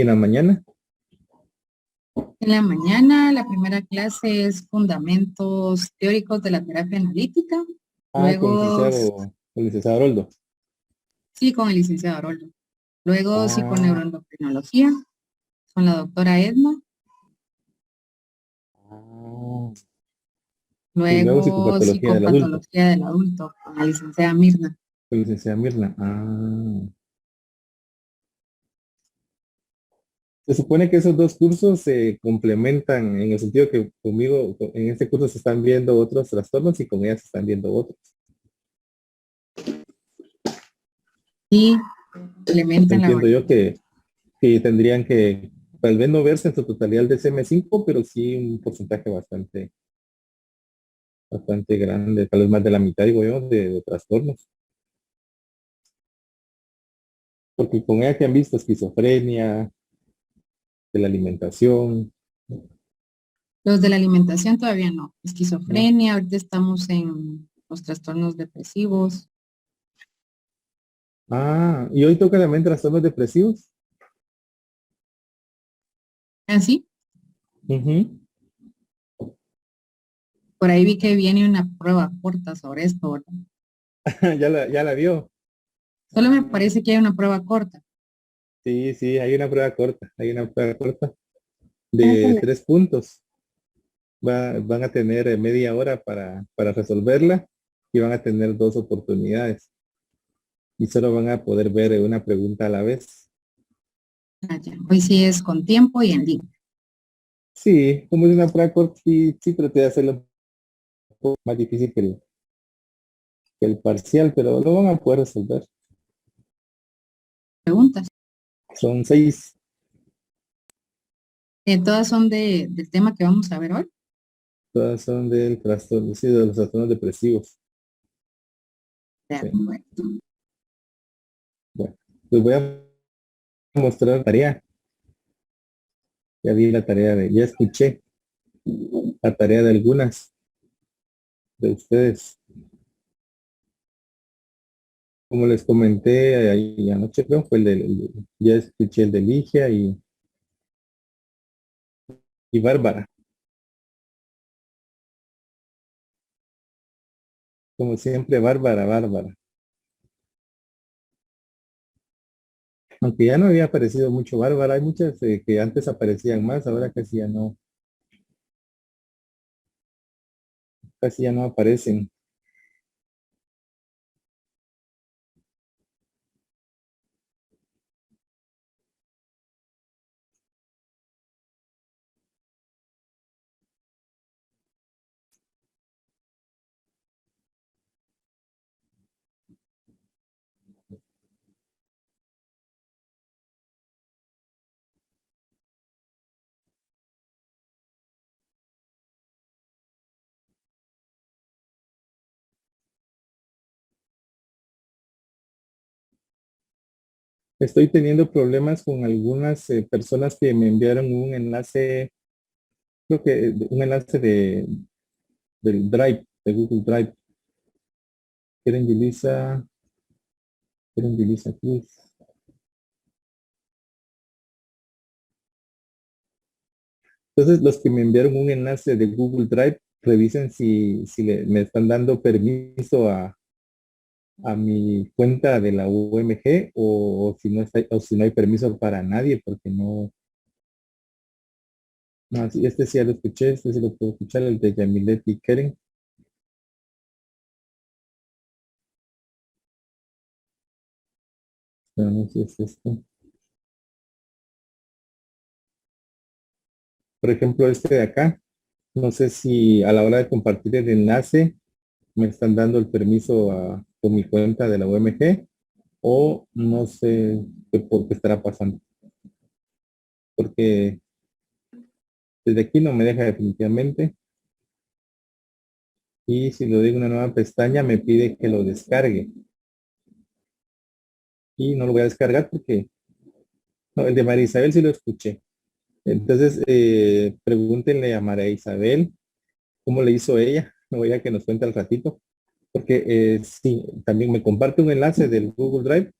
en la mañana. En la mañana, la primera clase es Fundamentos Teóricos de la Terapia Analítica. Ah, con Luego, el licenciado Haroldo. sí, con el licenciado Aroldo. Luego, Ah, Psiconeuroendocrinología, con la doctora Edna. ah. Y luego Luego, psicopatología del adulto, Psicopatología del Adulto, con la licenciada Mirna. con la licenciada Mirna. Ah. Se supone que esos dos cursos se complementan en el sentido que conmigo, en este curso se están viendo otros trastornos y con ella se están viendo otros. Y complementan la Entiendo yo evaluación. que tendrían que tal vez no verse en su totalidad el DSM-5, pero sí un porcentaje bastante grande, tal vez más de la mitad, digo yo, de trastornos. Porque con ella que han visto esquizofrenia, de la alimentación, Los de la alimentación todavía no. ¿no? Esquizofrenia, ahorita estamos en los trastornos depresivos. Ah, y hoy toca también trastornos depresivos. Así, Ujú. por ahí vi que viene una prueba corta sobre esto, ¿verdad? Ya la vio. Solo me Ah, parece que hay una prueba corta. sí, sí, hay una prueba corta ¿Cómo de cuál es? 3 puntos. Van a tener media hora para resolverla y van a tener 2 oportunidades y solo van a poder ver una pregunta a la vez. Ah, ya. Hoy sí es con tiempo y en línea. Sí, como es una prueba corta, sí, sí traté de hacerlo un poco más difícil que el parcial, pero lo van a poder resolver. Preguntas. Son 6, Todas son del tema que vamos a ver hoy. todas son del trastorno, sí, de los trastornos depresivos. De Sí. acuerdo. Bueno, les voy a mostrar la tarea. Ya vi la tarea ya escuché la tarea de algunas de ustedes. Como les comenté ahí anoche, creo, fue ya escuché el de Ligia y Bárbara. Como siempre, Bárbara, Bárbara. Aunque ya no había aparecido mucho Bárbara, hay muchas que antes aparecían más, ahora casi ya no aparecen. Estoy teniendo problemas con algunas personas que me enviaron un enlace, creo que un enlace del Drive, de Google Drive. Quieren Yulisa Cruz. Entonces, los que me enviaron un enlace de Google Drive, revisen si me están dando permiso a mi cuenta de la UMG o si no está, o si no hay permiso para nadie, porque no, sí, este sí ya lo escuché, este sí lo puedo escuchar, el de Yamilet y Keren. Pero no sé si es este. Por ejemplo, este de acá, no sé si a la hora de compartir el enlace me están dando el permiso con mi cuenta de la UMG o no sé por qué estará pasando, porque desde aquí no me deja definitivamente. Y si lo digo una nueva pestaña, me pide que lo descargue. Y no lo voy a descargar porque no, el de María Isabel sí lo escuché. Entonces, pregúntenle a María Isabel cómo le hizo ella. No voy a que nos cuente al ratito. Porque sí, también me comparte un enlace del Google Drive,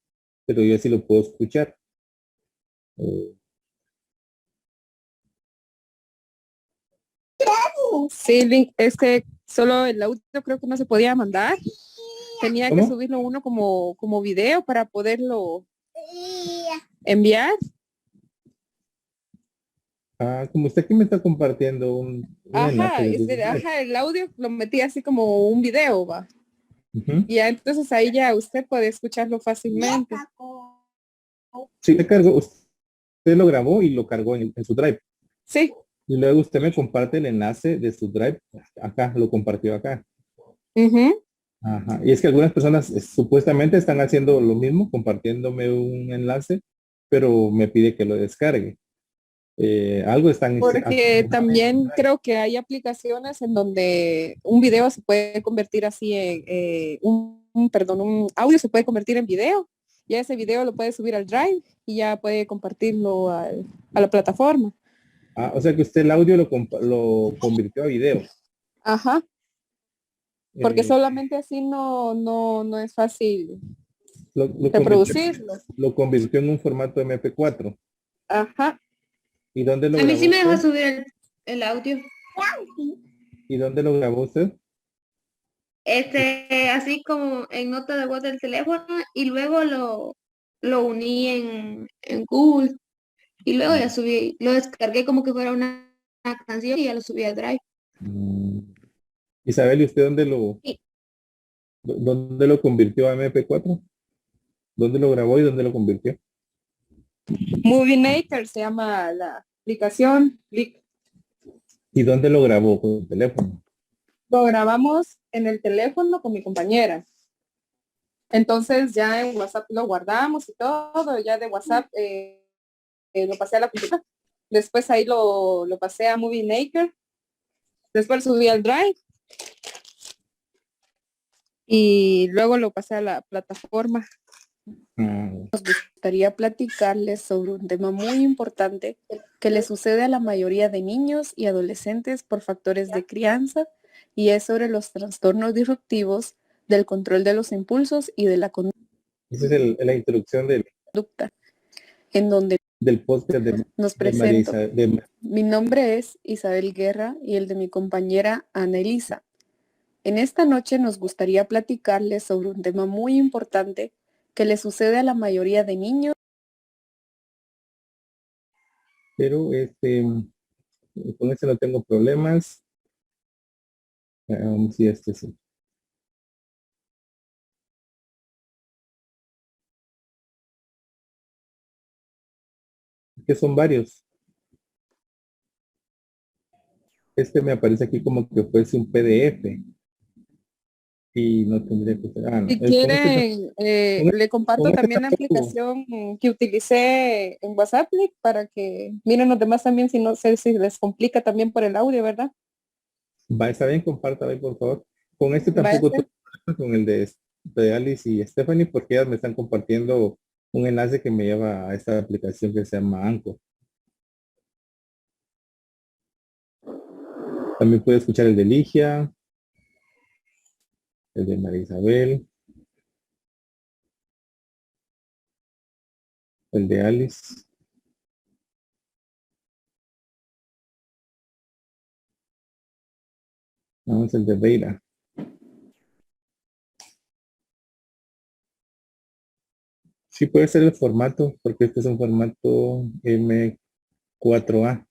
pero yo sí lo puedo escuchar. Eh, Sí, solo el audio creo que no se podía mandar. Tenía que ¿Cómo? subirlo uno como video para poderlo enviar. Ah, como usted aquí me está compartiendo un enlace Ajá, de Google Drive. el audio lo metí así como un video, va. Ujú. Y ya entonces ahí ya usted puede escucharlo fácilmente. Sí, le cargó, usted lo grabó y lo cargó en su Drive. Sí. Y luego usted me comparte el enlace de su Drive. Acá, lo compartió acá. Ujú. Ajá. Y es que algunas personas supuestamente están haciendo lo mismo, compartiéndome un enlace, pero me pide que lo descargue. Algo están Porque haciendo mal en su también Drive. creo que hay aplicaciones en donde un video se puede convertir así en un audio se puede convertir en video. Ya ese video lo puede subir al Drive y ya puede compartirlo a la plataforma. Ah, o sea que usted el audio lo convirtió a video. Ajá, porque Eh, solamente así no es fácil lo convirtió, reproducirlo. lo convirtió en un formato MP4. Ajá. ¿Y dónde lo A mí grabó sí me deja usted? subir el audio. ¿Y dónde lo grabó usted? Así como en nota de voz del teléfono y luego lo uní en Google y luego ya subí, lo descargué como que fuera una canción y ya lo subí al Drive. Mm, Isabel, ¿y usted Y dónde lo convirtió a MP4? ¿Dónde lo grabó y dónde lo convirtió? Movie Maker se llama la aplicación. ¿Y dónde lo grabó? Con el teléfono. Lo grabamos en el teléfono con mi compañera. Entonces ya en WhatsApp lo guardamos y todo, ya de WhatsApp lo pasé a la computadora. Después ahí lo pasé a Movie Maker. Después lo subí al Drive y luego lo pasé a la plataforma. Ah, Nos gustaría platicarles sobre un tema muy importante que le sucede a la mayoría de niños y adolescentes por factores de crianza y es sobre los trastornos disruptivos del control de los impulsos y de la esa es la introducción conducta, en donde del podcast nos de Marisa, presento. Mi nombre es Isabel Guerra y el de mi compañera Ana Elisa. En esta noche nos gustaría platicarles sobre un tema muy importante que le sucede a la mayoría de niños. pero con este no tengo problemas. Sí, sí. Que son varios. Este me aparece aquí como que fuese un PDF y no tendría que ser. Ah, no. Si Con este, quieren, con le comparto también la tampoco aplicación que utilicé en WhatsApp para que miren los demás también, si no sé si les complica también por el audio, ¿verdad? va, está bien, compártame por favor. Con este Va a tampoco ser. tengo problemas, con el de Alice y Stephanie, porque ellas me están compartiendo un enlace que me lleva a esta aplicación que se llama Anchor. También puede escuchar el de Ligia, el de María Isabel, el de Alice. Vamos, el de Beira. Sí puede ser el formato, porque este es un formato M4A.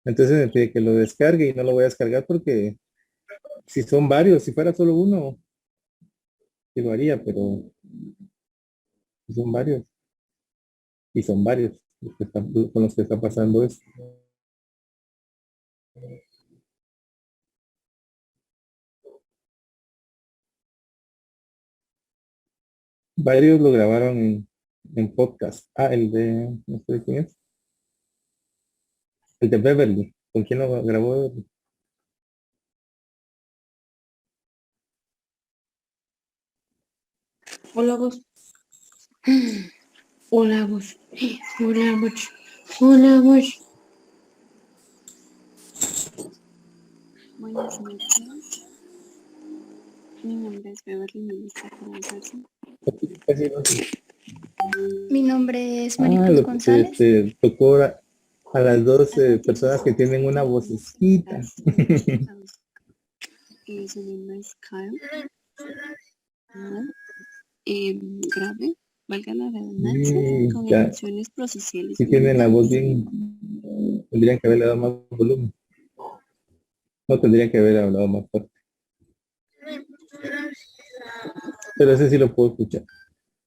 Entonces me pide que lo descargue y no lo voy a descargar porque si son varios, si fuera solo uno, sí lo haría, pero si son varios y son varios con los que está pasando esto. Varios lo grabaron en podcast. Ah, no sé quién es. El de Beverly. ¿Con quién lo grabó Beverly? hola vos. Hola vos. Hola vos. Hola vos. Buenas noches, mi nombre es Beverly Melissa Corazón. Casi no sé. Mi nombre es Ah, Maricruz González. tocó a las dos personas que tienen una vocecita. Su nombre es Kyle. Grave, valga la redundancia, con Ya, emociones prosociales. sí tienen la voz bien, tendrían que haberle dado más volumen. No tendrían que haber hablado más fuerte. Pero ese sí lo puedo escuchar.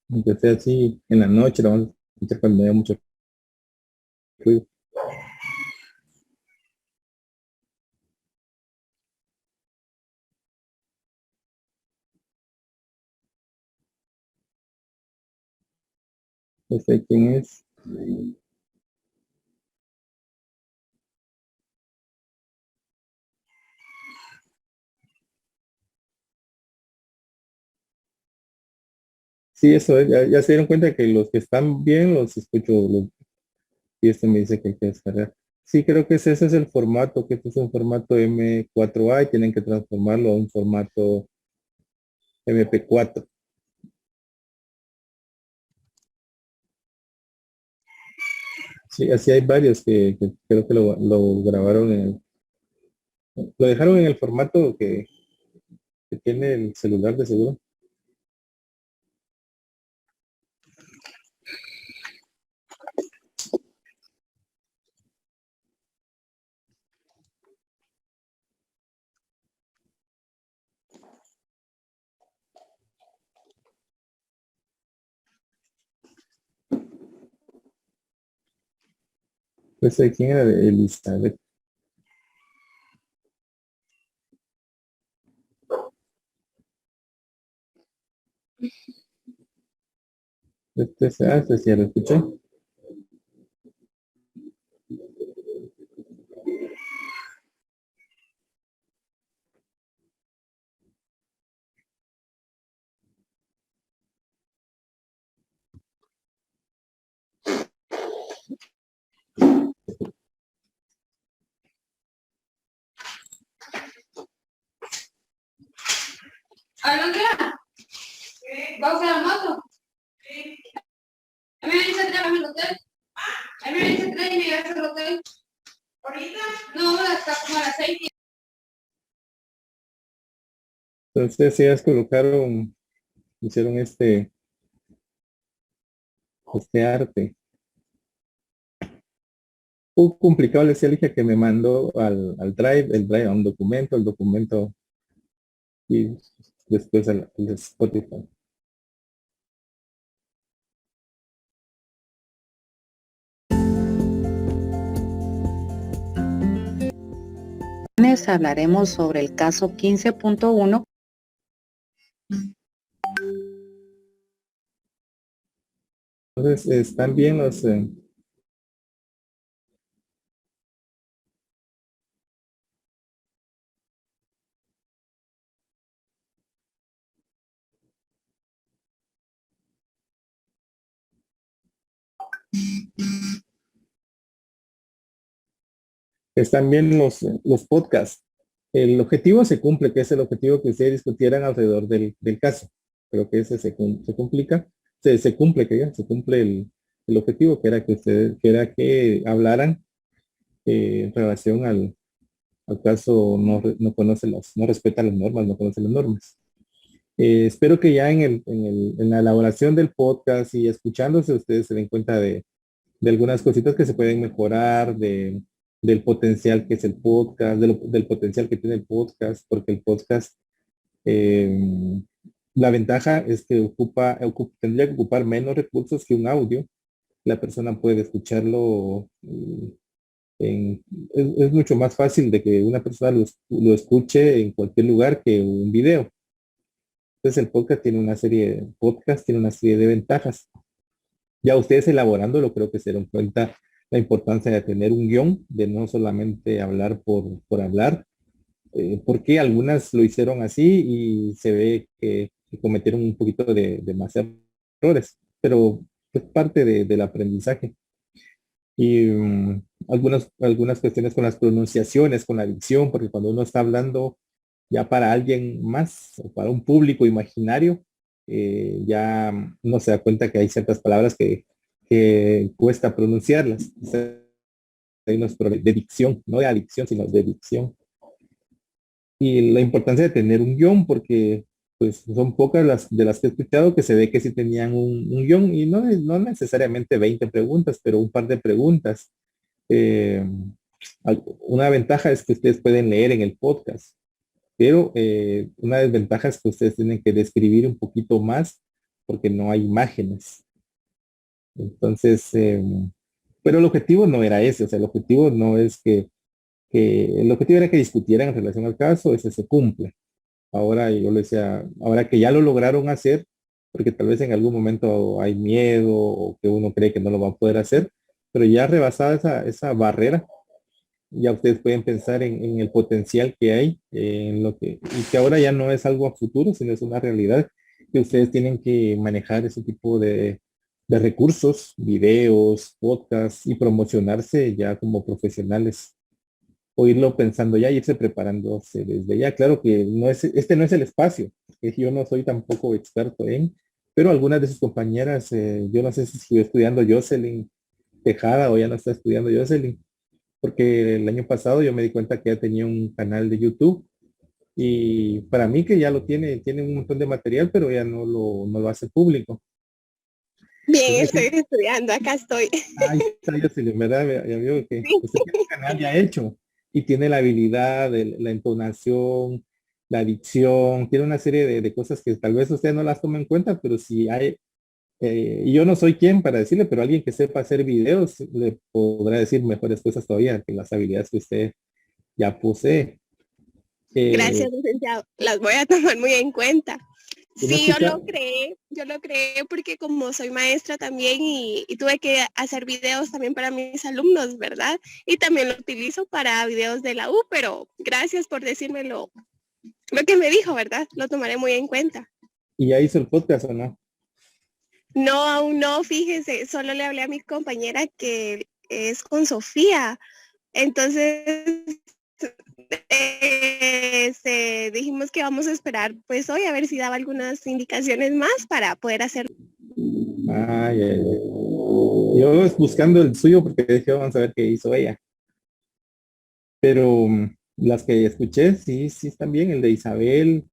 Aunque sea así en la noche, lo vamos a escuchar cuando haya mucho ruido. No sé quién es. Sí, eso es, ya se dieron cuenta que los que están bien los escucho y este me dice que hay que descargar. Sí, creo que ese es el formato, que este es un formato M4A y tienen que transformarlo a un formato MP4. Sí, así hay varios que creo que lo grabaron lo dejaron en el formato que tiene el celular de seguro. Pues quién era Elizabeth. Este sí ya lo escuché. Alondra, ¿vas a la moto? A mí me dice tráeme al hotel. A mí me dice trae y me llevas al hotel. ¿Ahorita? No, hasta como a las 6. Entonces sí, ya colocaron, hicieron este arte. Un complicado, le decía Alicia que me mandó al Drive, el Drive a un documento, el documento y después al Spotify. Hablaremos sobre el caso 15.1. Entonces, están bien los... están bien los podcasts. El objetivo se cumple, que es el objetivo que ustedes discutieran alrededor del caso. Creo que ese se complica, se cumple, que ya, se cumple el objetivo, que era que ustedes, que era que hablaran en relación al caso no conoce no respeta las normas, no conoce las normas. Espero que ya en la elaboración del podcast y escuchándose ustedes se den cuenta de algunas cositas que se pueden mejorar, del potencial que es el podcast, del potencial que tiene el podcast, porque el podcast, eh, la ventaja es que tendría que ocupar menos recursos que un audio. La persona puede escucharlo es mucho más fácil de que una persona lo escuche en cualquier lugar que un video. Entonces el podcast tiene una serie de ventajas. Ya ustedes elaborándolo, creo que se dieron cuenta la importancia de tener un guión, de no solamente hablar por hablar, porque algunas lo hicieron así y se ve que cometieron un poquito de más errores, pero es parte del aprendizaje. Y algunas cuestiones con las pronunciaciones, con la dicción, porque cuando uno está hablando ya para alguien más, o para un público imaginario, ya no se da cuenta que hay ciertas palabras que cuesta pronunciarlas. O sea, hay unos problemas de dicción, no de adicción, sino de dicción. Y la importancia de tener un guión, porque pues son pocas las de las que he escuchado que se ve que sí tenían un guión, y no necesariamente 20 preguntas, pero un par de preguntas. Eh, una ventaja es que ustedes pueden leer en el podcast, pero una desventaja es que ustedes tienen que describir un poquito más porque no hay imágenes. Entonces, pero el objetivo no era ese, o sea, el objetivo no es que el objetivo era que discutieran en relación al caso, ese se cumple. Ahora yo le decía, ahora que ya lo lograron hacer, porque tal vez en algún momento hay miedo o que uno cree que no lo va a poder hacer, pero ya rebasada esa barrera, ya ustedes pueden pensar en el potencial que hay, en lo que, y que ahora ya no es algo a futuro, sino es una realidad, que ustedes tienen que manejar ese tipo de recursos, videos, podcasts y promocionarse ya como profesionales o irlo pensando ya, irse preparándose desde ya. Claro que no es, este no es el espacio, que yo no soy tampoco experto en, pero algunas de sus compañeras, yo no sé si siguió estudiando Jocelyn Tejada o ya no está estudiando Jocelyn, porque el año pasado yo me di cuenta que ya tenía un canal de YouTube y para mí que ya lo tiene un montón de material, pero ya no lo hace público. Bien, estoy estudiando, acá estoy. Ahí está Jocelyn, ¿verdad? Ya veo que Sí. usted tiene un canal ya hecho y tiene la habilidad, la entonación, la dicción, tiene una serie de cosas que tal vez usted no las tome en cuenta, pero si hay, y yo no soy quien para decirle, pero alguien que sepa hacer videos le podrá decir mejores cosas todavía que las habilidades que usted ya posee. Gracias, licenciado. Las voy a tomar muy en cuenta. ¿No Sí, escucha? yo lo creé porque como soy maestra también y tuve que hacer videos también para mis alumnos, ¿verdad? Y también lo utilizo para videos de la U, pero gracias por decirme lo que me dijo, ¿verdad? Lo tomaré muy en cuenta. ¿Y ya hizo el podcast o no? No, aún no, fíjese, solo le hablé a mi compañera que es con Sofía. Entonces, dijimos que vamos a esperar pues hoy a ver si daba algunas indicaciones más para poder hacer. Ay, ay, ay. Yo buscando el suyo porque dije, vamos a ver qué hizo ella. Pero las que escuché, sí, sí están bien. El de Isabel,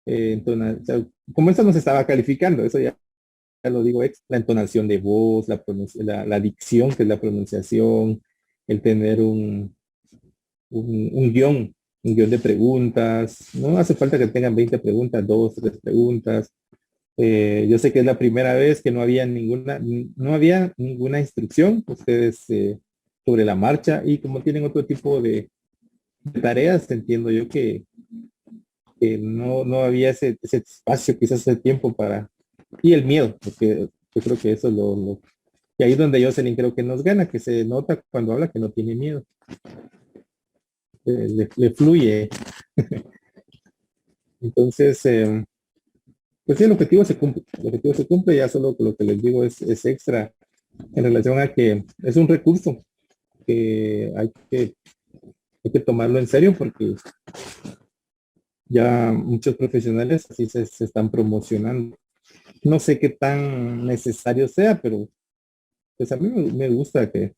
o sea, como eso no se estaba calificando, eso ya lo digo, la entonación de voz, la dicción, que es la pronunciación, el tener un guión de preguntas. No hace falta que tengan 20 preguntas, 2, 3 preguntas. Yo sé que es la primera vez que no había ninguna instrucción, ustedes sobre la marcha, y como tienen otro tipo de tareas, entiendo yo que no había ese espacio, quizás ese tiempo y el miedo, porque yo creo que eso es y ahí es donde Jocelyn creo que nos gana, que se nota cuando habla que no tiene miedo. Le fluye. Entonces, pues sí, el objetivo se cumple. El objetivo se cumple, ya solo lo que les digo es extra en relación a que es un recurso que hay que tomarlo en serio porque ya muchos profesionales así se están promocionando. No sé qué tan necesario sea, pero pues a mí me gusta que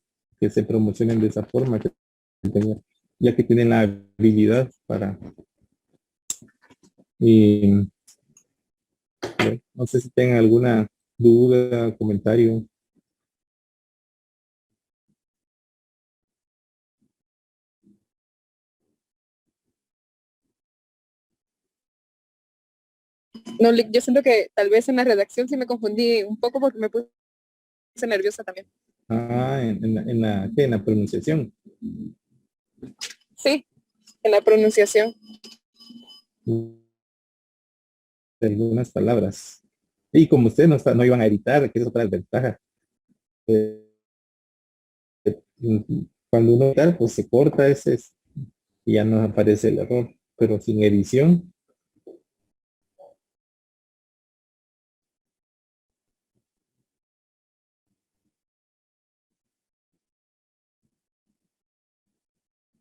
se promocionen de esa forma, ya que tienen la habilidad para... Y bueno, no sé si tengan alguna duda, comentario. No, yo siento que tal vez en la redacción sí me confundí un poco porque me puse nerviosa también. Ah, ¿qué? En la pronunciación. Sí, en la pronunciación. De algunas palabras. Y como ustedes no iban a editar, que es otra desventaja. Eh, Cuando uno edita, pues se corta y ya no aparece el error. Pero sin edición,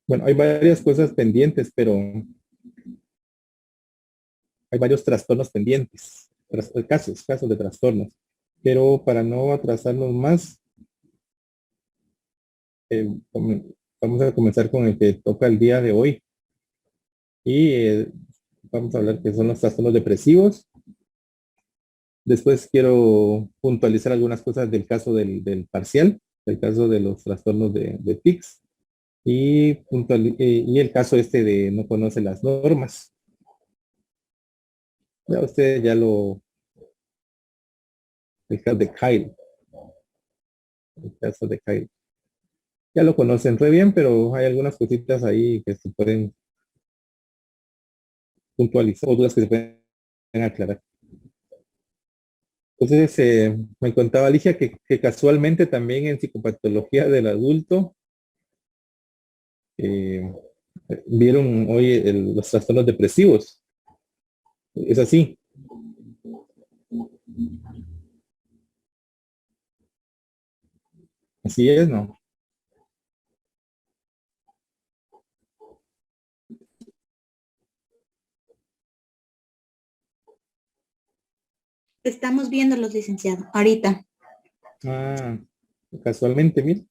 bueno, hay varias cosas pendientes, pero hay varios trastornos pendientes. casos de trastornos. Pero para no atrasarnos más, eh, vamos a comenzar con el que toca el día de hoy. Y vamos a hablar que son los trastornos depresivos. Después quiero puntualizar algunas cosas del caso del parcial, del caso de los trastornos de tics y el caso este de no conoce las normas. Ya usted ya el caso de Kyle, el caso de Kyle. Ya lo conocen re bien, pero hay algunas cositas ahí que se pueden puntualizar o dudas que se pueden aclarar. Entonces, me contaba Alicia que casualmente también en psicopatología del adulto eh, vieron hoy los trastornos depresivos. Es así. Así es, ¿no? Estamos viendo los licenciados ahorita. Ah, casualmente, mira,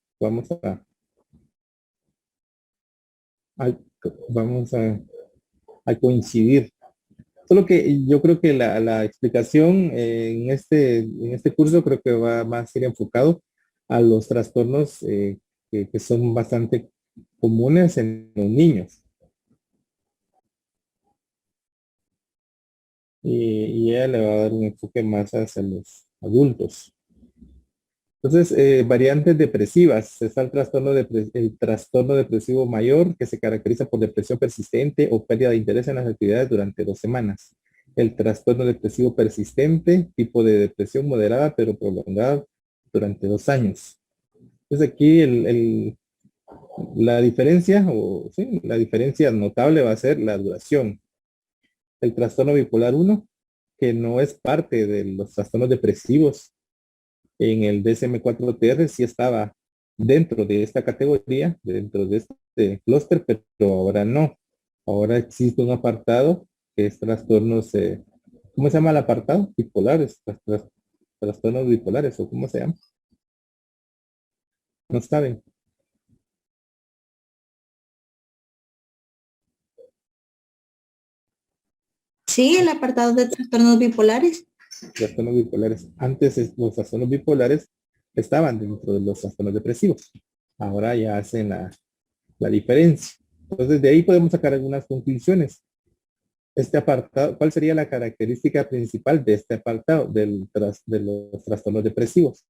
a- vamos a coincidir. Solo que yo creo que la explicación en este curso creo que va más a ir enfocado a los trastornos que son bastante comunes en los niños. Y ella le va a dar un enfoque más hacia los adultos. Entonces, variantes depresivas. Está el trastorno depresivo mayor, que se caracteriza por depresión persistente o pérdida de interés en las actividades durante 2 semanas. El trastorno depresivo persistente, tipo de depresión moderada pero prolongada durante 2 años. Entonces aquí la diferencia, la diferencia notable va a ser la duración. El trastorno bipolar 1, que no es parte de los trastornos depresivos, en el DSM-4TR sí estaba dentro de esta categoría, dentro de este clúster, pero ahora no. Ahora existe un apartado que es trastornos, ¿cómo se llama el apartado? Bipolares, trastornos bipolares, o ¿cómo se llama? No saben. Sí, el apartado de trastornos bipolares. Trastornos bipolares. Antes los trastornos bipolares estaban dentro de los trastornos depresivos. Ahora ya hacen la diferencia. Entonces de ahí podemos sacar algunas conclusiones. Este apartado, ¿cuál sería la característica principal de este apartado de los trastornos depresivos?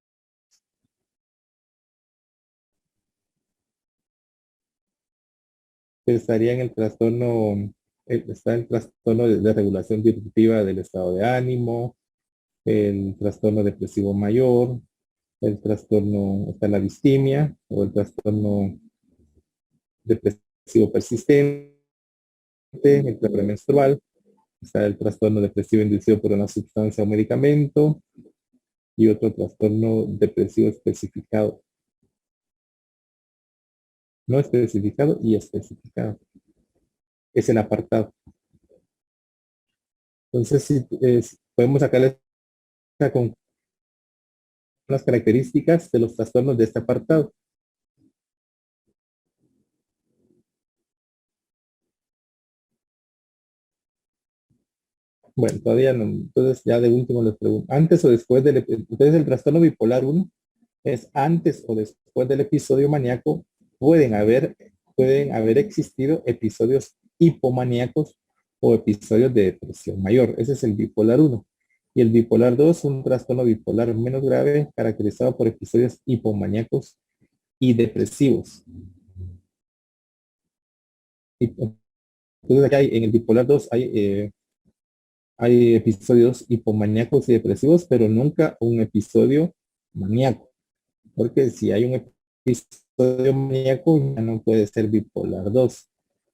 Estaría en el trastorno, está el trastorno de regulación disruptiva del estado de ánimo, el trastorno depresivo mayor, el trastorno, está la distimia o el trastorno depresivo persistente, el premenstrual, está el trastorno depresivo inducido por una sustancia o medicamento y otro trastorno depresivo especificado. No especificado y especificado. Es el apartado. Entonces, si podemos sacar con las características de los trastornos de este apartado. Bueno, todavía no. Entonces, ya de último les pregunto, ¿antes o después entonces el trastorno bipolar 1 es antes o después del episodio maníaco? Pueden haber existido episodios hipomaníacos o episodios de depresión mayor. Ese es el bipolar 1. Y el bipolar 2, un trastorno bipolar menos grave caracterizado por episodios hipomaníacos y depresivos. Entonces aquí en el bipolar 2 hay episodios hipomaníacos y depresivos, pero nunca un episodio maníaco. Porque si hay un episodio maníaco, ya no puede ser bipolar 2.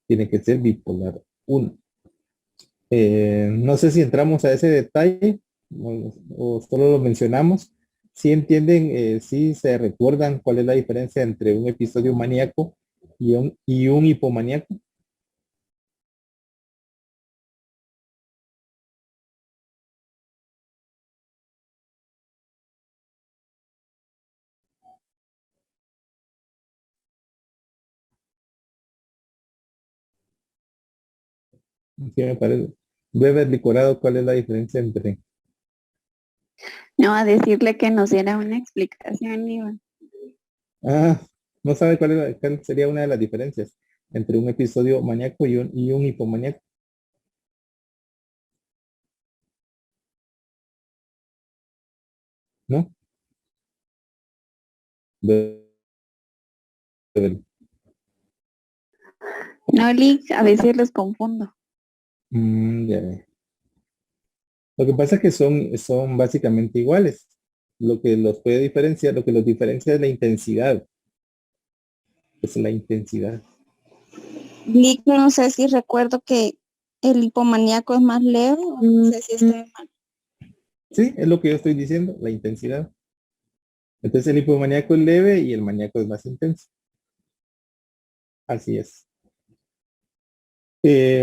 Tiene que ser bipolar 1. No sé si entramos a ese detalle o solo lo mencionamos. Si entienden, si se recuerdan cuál es la diferencia entre un episodio maníaco y un hipomaníaco. Sí, me parece. Beverly Corado, ¿cuál es la diferencia entre? No, a decirle que nos diera una explicación, Iván. Ah, no sabe cuál sería una de las diferencias entre un episodio maníaco y un hipomaníaco. ¿No? Beverly. No, Lick, a veces los confundo. Ya ve. Lo que pasa es que son básicamente iguales. Lo que los puede diferenciar, lo que los diferencia es la intensidad. Es la intensidad. Lick, no sé si recuerdo que el hipomaníaco es más leve, o no sé si estoy mal. Sí, es lo que yo estoy diciendo, la intensidad. Entonces el hipomaníaco es leve y el maníaco es más intenso. Así es.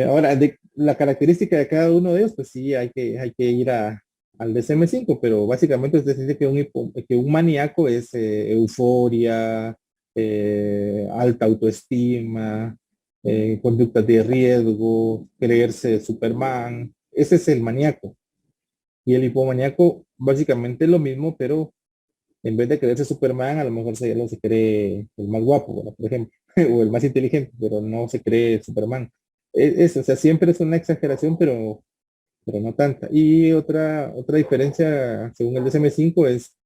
Ahora, de la característica de cada uno de ellos, pues sí, hay que ir al DSM-5, pero básicamente usted dice que que un maníaco es euforia, alta autoestima, conductas de riesgo, creerse Superman. Ese es el maníaco. Y el hipomaníaco básicamente es lo mismo, pero en vez de creerse Superman, a lo mejor se cree el más guapo, ¿verdad? Por ejemplo, o el más inteligente, pero no se cree Superman. O sea, siempre es una exageración, pero no tanta. Y otra diferencia, según el DSM-5, es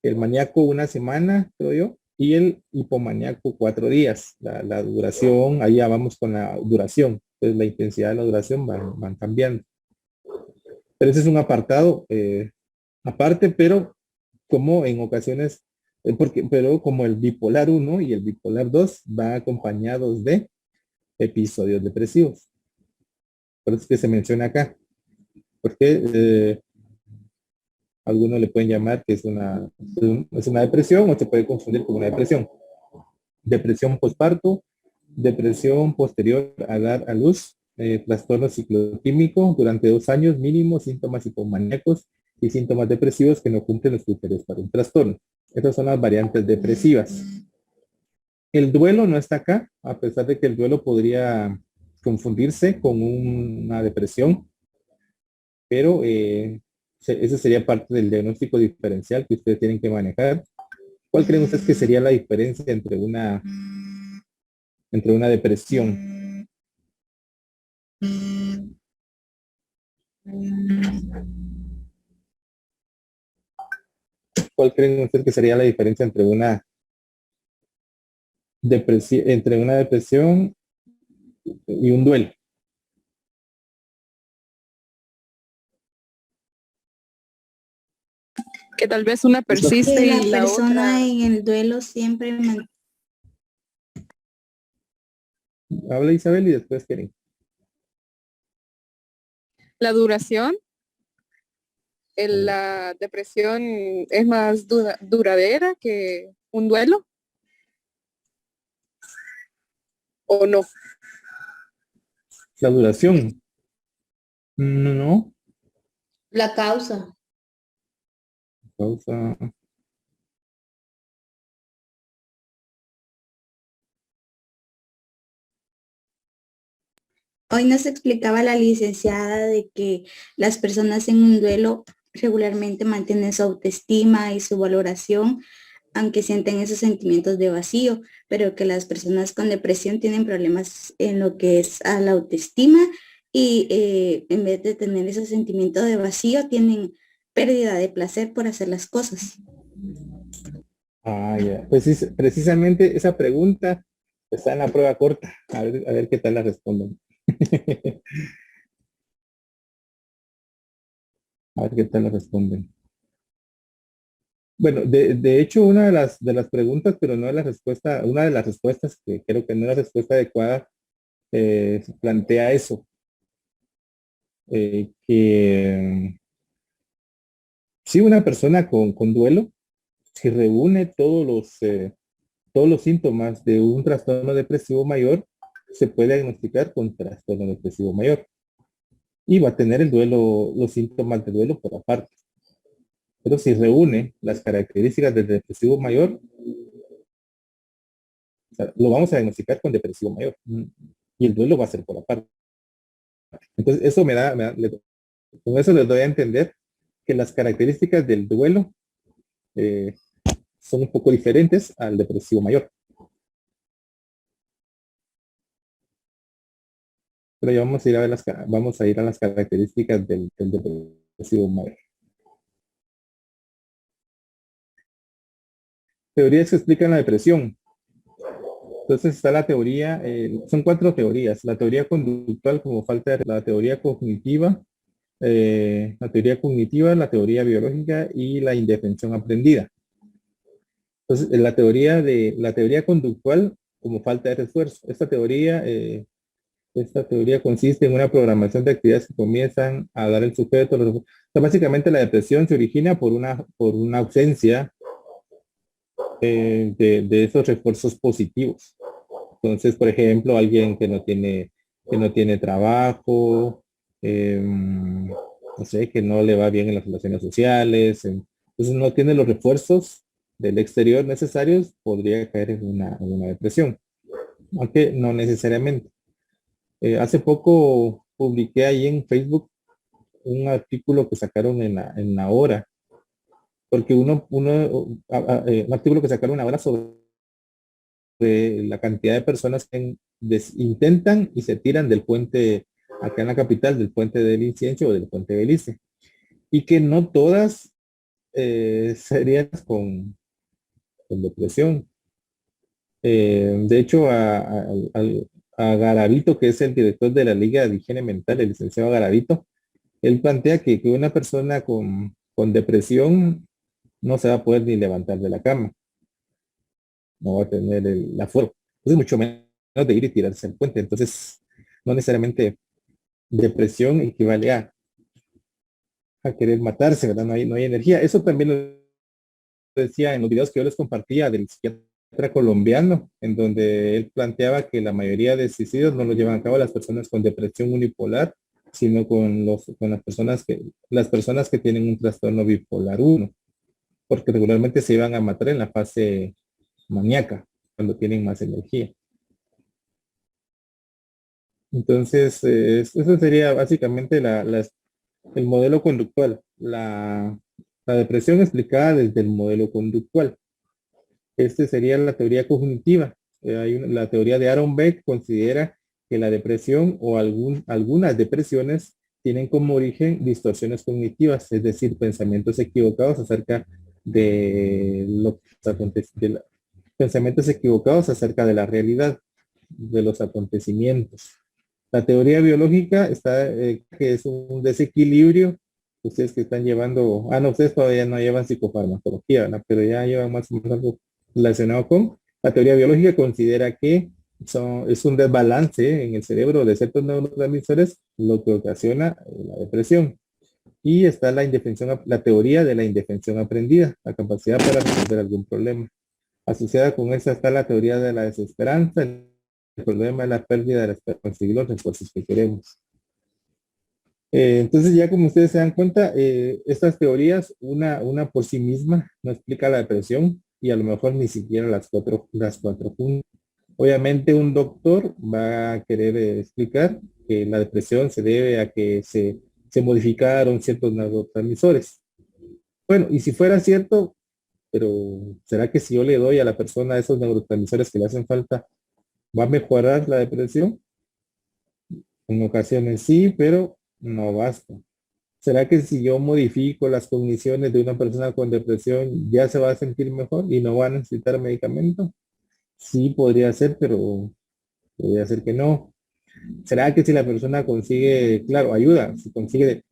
el maníaco una semana, creo yo, y el hipomaníaco 4 días. La duración, ahí ya vamos con la duración. Entonces la intensidad de la duración van cambiando. Pero ese es un apartado aparte, pero como en ocasiones, pero como el bipolar 1 y el bipolar 2 van acompañados de episodios depresivos. Por eso es que se menciona acá. Porque algunos le pueden llamar que es una depresión o se puede confundir con una depresión. Depresión postparto, depresión posterior a dar a luz, trastorno cicloquímico durante 2 años mínimo, síntomas hipomaníacos y síntomas depresivos que no cumplen los criterios para un trastorno. Estas son las variantes depresivas. El duelo no está acá, a pesar de que el duelo podría confundirse con una depresión, pero ese sería parte del diagnóstico diferencial que ustedes tienen que manejar. ¿Cuál creen ustedes que sería la diferencia entre una depresión? ¿Cuál creen ustedes que sería la diferencia entre una depresión y un duelo? Que tal vez una persiste Que la y la persona otra... en el duelo siempre Habla Isabel y después Keren. La duración, la depresión es más duradera que un duelo, ¿o no? La duración. No. la causa. Pausa. Hoy nos explicaba la licenciada de que las personas en un duelo regularmente mantienen su autoestima y su valoración, aunque sienten esos sentimientos de vacío, pero que las personas con depresión tienen problemas en lo que es a la autoestima y en vez de tener esos sentimientos de vacío, tienen pérdida de placer por hacer las cosas. Ah, ya. Pues sí, precisamente esa pregunta está en la prueba corta. A ver qué tal la responden. A ver qué tal la responden. Bueno, de hecho, una de las preguntas, pero no de la respuesta, una de las respuestas que creo que no es la respuesta adecuada, plantea eso. Que si una persona con duelo, si reúne todos los síntomas de un trastorno depresivo mayor, se puede diagnosticar con trastorno depresivo mayor. Y va a tener los síntomas de duelo por aparte. Pero si reúne las características del depresivo mayor, o sea, lo vamos a diagnosticar con depresivo mayor. Y el duelo va a ser por aparte. Entonces, eso con eso les doy a entender que las características del duelo son un poco diferentes al depresivo mayor. Pero ya vamos a ir a ver vamos a ir a las características del depresivo mayor. Teorías que explican la depresión. Entonces está la teoría, son 4 teorías. La teoría conductual como falta de la teoría cognitiva, la teoría biológica y la indefensión aprendida. Entonces, la teoría conductual como falta de esfuerzo. Esta teoría consiste en una programación de actividades que comienzan a dar el sujeto. Básicamente la depresión se origina por una ausencia de esos refuerzos positivos. Entonces, por ejemplo, alguien que no tiene trabajo, no sé, que no le va bien en las relaciones sociales, entonces no tiene los refuerzos del exterior necesarios, podría caer en una depresión, aunque no necesariamente. Hace poco publiqué ahí en Facebook un artículo que sacaron en la hora, porque un artículo que sacaron una hora sobre la cantidad de personas que intentan y se tiran del puente acá en la capital, del puente del Inciencio o del puente Belice, y que no todas serían con depresión. De hecho, a Garavito, que es el director de la Liga de Higiene Mental, el licenciado Garavito, él plantea que una persona con depresión no se va a poder ni levantar de la cama, no va a tener la fuerza, entonces mucho menos de ir y tirarse al puente. Entonces, no necesariamente depresión equivale a querer matarse, ¿verdad? No hay energía. Eso también lo decía en los videos que yo les compartía del psiquiatra colombiano, en donde él planteaba que la mayoría de suicidios no lo llevan a cabo las personas con depresión unipolar, sino con las personas que tienen un trastorno bipolar 1, porque regularmente se iban a matar en la fase maníaca, cuando tienen más energía. Entonces, eso sería básicamente el modelo conductual, la depresión explicada desde el modelo conductual. Este sería la teoría cognitiva. La teoría de Aaron Beck considera que la depresión o algunas depresiones tienen como origen distorsiones cognitivas, es decir, pensamientos equivocados acerca de pensamientos equivocados acerca de la realidad, de los acontecimientos. La teoría biológica está que es un desequilibrio. Ustedes que están llevando, no, ustedes todavía no llevan psicofarmacología, ¿no? Pero ya llevan más o menos algo relacionado con la teoría biológica. Considera que es un desbalance en el cerebro de ciertos neurotransmisores lo que ocasiona la depresión. Y está la teoría de la indefensión aprendida, la capacidad para resolver algún problema. Asociada con esa está la teoría de la desesperanza, el problema de la pérdida de la esperanza, conseguir los refuerzos que queremos. Entonces ya como ustedes se dan cuenta, estas teorías, una por sí misma no explica la depresión y a lo mejor ni siquiera las cuatro juntas. Obviamente un doctor va a querer explicar que la depresión se debe a que se modificaron ciertos neurotransmisores. Bueno, y si fuera cierto, pero ¿será que si yo le doy a la persona esos neurotransmisores que le hacen falta, va a mejorar la depresión? En ocasiones sí, pero no basta. ¿Será que si yo modifico las cogniciones de una persona con depresión, ya se va a sentir mejor y no va a necesitar medicamento? Sí, podría ser, pero podría ser que no. ¿Será que si la persona consigue, claro, ayuda, si consigue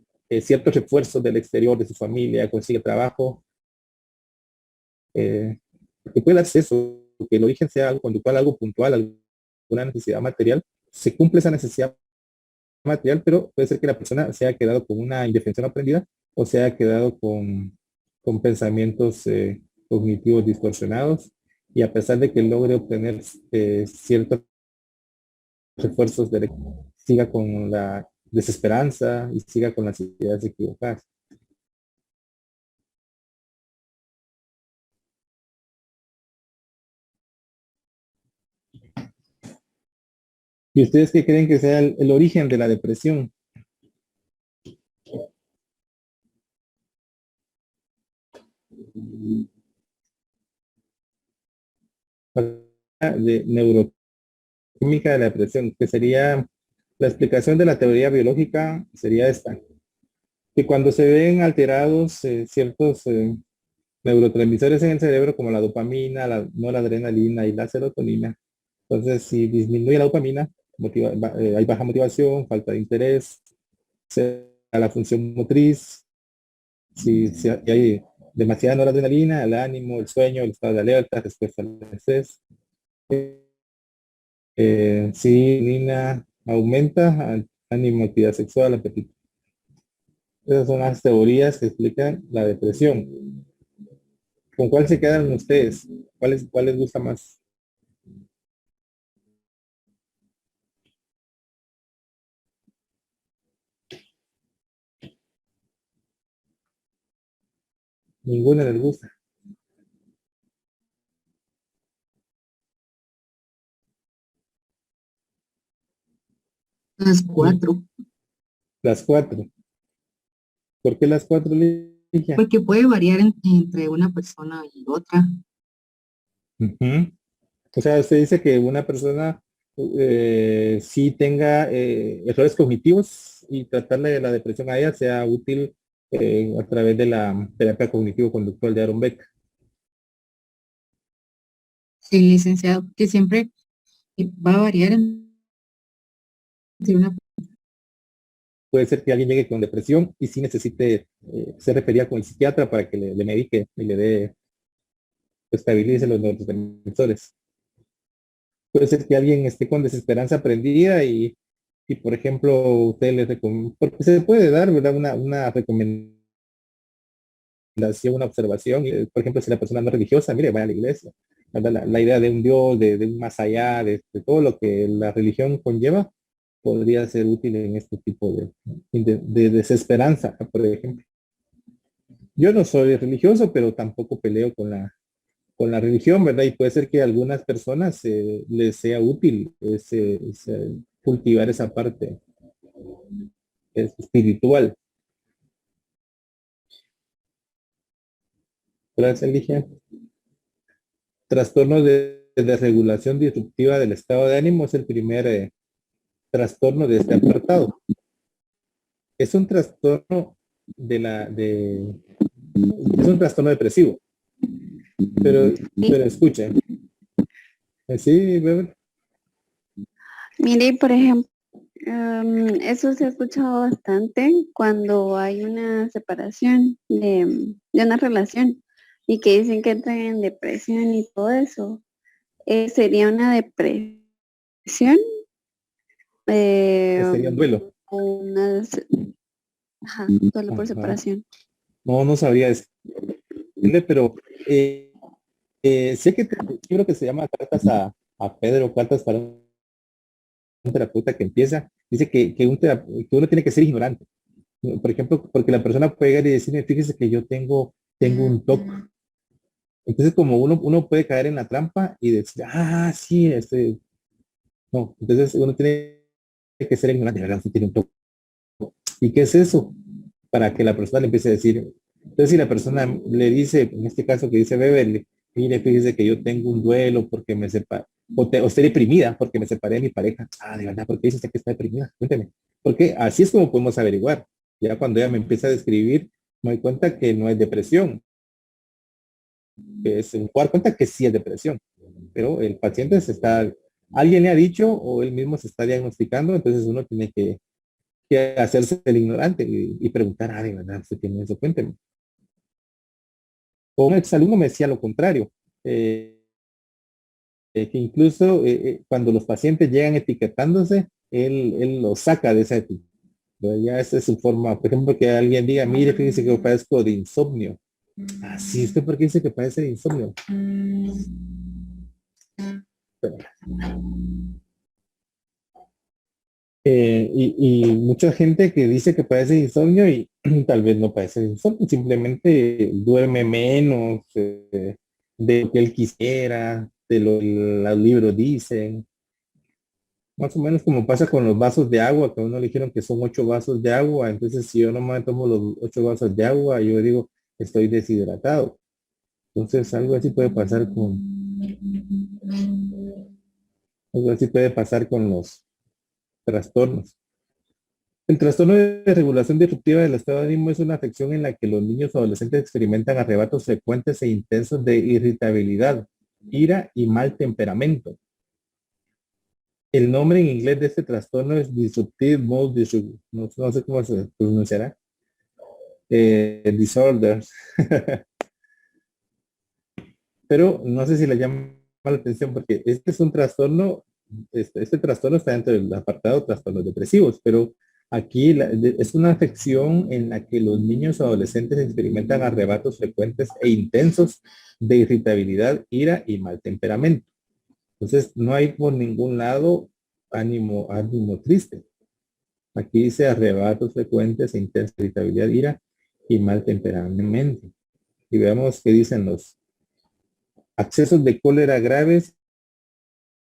ciertos refuerzos del exterior de su familia, consigue trabajo, que pueda hacer eso, que el origen sea algo conductual, algo puntual, alguna necesidad material, se cumple esa necesidad material, pero puede ser que la persona se haya quedado con una indefensión aprendida o se haya quedado con pensamientos cognitivos distorsionados, y a pesar de que logre obtener ciertos refuerzos, siga con la desesperanza y siga con las ideas equivocadas. ¿Y ustedes qué creen que sea el origen de la depresión? De neuroquímica de la depresión, que sería la explicación de la teoría biológica, sería esta, que cuando se ven alterados ciertos neurotransmisores en el cerebro, como la dopamina, la noradrenalina y la serotonina, entonces si disminuye la dopamina, hay baja motivación, falta de interés, a la función motriz, si hay demasiada noradrenalina, el ánimo, el sueño, el estado de alerta, respuesta al estrés. Si Nina aumenta, ánimo, actividad sexual, apetito. Esas son las teorías que explican la depresión. ¿Con cuál se quedan ustedes? ¿Cuál les gusta más? Ninguna les gusta. Las 4. Las 4. ¿Por qué las 4, Ligia? Porque puede variar entre una persona y otra. Ujú. O sea, usted dice que una persona sí tenga errores cognitivos y tratarle de la depresión a ella sea útil a través de la terapia cognitivo-conductual de Aaron Beck. Sí, licenciado, que siempre va a variar entre una. Puede ser que alguien llegue con depresión y sí necesite ser referida con el psiquiatra para que le medique y le dé, estabilice los neurotransmisores. Puede ser que alguien esté con desesperanza aprendida y por ejemplo, usted le recomienda, porque se puede dar, ¿verdad? Una recomendación, una observación. Por ejemplo, si la persona no es religiosa, mire, vaya a la iglesia. La idea de un Dios, de un más allá, de todo lo que la religión conlleva, podría ser útil en este tipo de desesperanza, por ejemplo. Yo no soy religioso, pero tampoco peleo con la religión, ¿verdad? Y puede ser que a algunas personas les sea útil cultivar esa parte espiritual. Gracias, Ligia. Trastorno de regulación disruptiva del estado de ánimo es el primer trastorno de este apartado. Es un trastorno es un trastorno depresivo. Pero escuchen. Sí, Bebe. Mire, por ejemplo, eso se ha escuchado bastante cuando hay una separación de una relación y que dicen que entran en depresión y todo eso. ¿Sería una depresión? Sería un duelo. Duelo por separación. No sabría decirle, pero sé que un libro que se llama Cartas a Pedro, Cartas para un terapeuta que empieza, dice que uno tiene que ser ignorante. Por ejemplo, porque la persona puede llegar y decirme, fíjese que yo tengo un TOC. Entonces, como uno puede caer en la trampa y decir, sí, no. Entonces, uno tiene que ser ignorante, ¿verdad? Usted tiene un TOC. ¿Y qué es eso? Para que la persona le empiece a decir. Entonces, si la persona le dice, en este caso que dice Bebe, mire, fíjese que yo tengo un duelo porque me separé, o estoy deprimida porque me separé de mi pareja. De verdad, ¿por qué dice usted que está deprimida? Cuénteme. Porque así es como podemos averiguar. Ya cuando ella me empieza a describir, me doy cuenta que no es depresión. Que es dar cuenta que sí es depresión. Pero el paciente alguien le ha dicho o él mismo se está diagnosticando, entonces uno tiene que hacerse el ignorante y preguntar, de verdad, ¿usted tiene eso? Cuénteme. O un exalumno me decía lo contrario, que incluso cuando los pacientes llegan etiquetándose, él lo saca de esa etiqueta. Ya esa es su forma, por ejemplo, que alguien diga, mire, fíjese que yo padezco de insomnio. Sí, ¿usted por qué dice que padece de insomnio? Y mucha gente que dice que padece de insomnio y tal vez no padece de insomnio, simplemente duerme menos de lo que él quisiera, de lo que los libros dicen. Más o menos como pasa con los vasos de agua, que a uno le dijeron que son 8 vasos de agua, entonces si yo no me tomo los 8 vasos de agua, yo digo, estoy deshidratado. Entonces, algo así puede pasar con los trastornos. El trastorno de regulación disruptiva del estado de ánimo es una afección en la que los niños o adolescentes experimentan arrebatos frecuentes e intensos de irritabilidad, ira y mal temperamento. El nombre en inglés de este trastorno es Disruptive Mood Disorder. No sé cómo se pronunciará. Disorder. Pero no sé si le llama la atención porque este es un trastorno, este trastorno está dentro del apartado de trastornos depresivos, pero aquí es una afección en la que los niños o adolescentes experimentan arrebatos frecuentes e intensos de irritabilidad, ira y mal temperamento. Entonces, no hay por ningún lado ánimo triste. Aquí dice arrebatos frecuentes e intensa irritabilidad, ira y mal temperamento. Y veamos qué dicen los accesos de cólera graves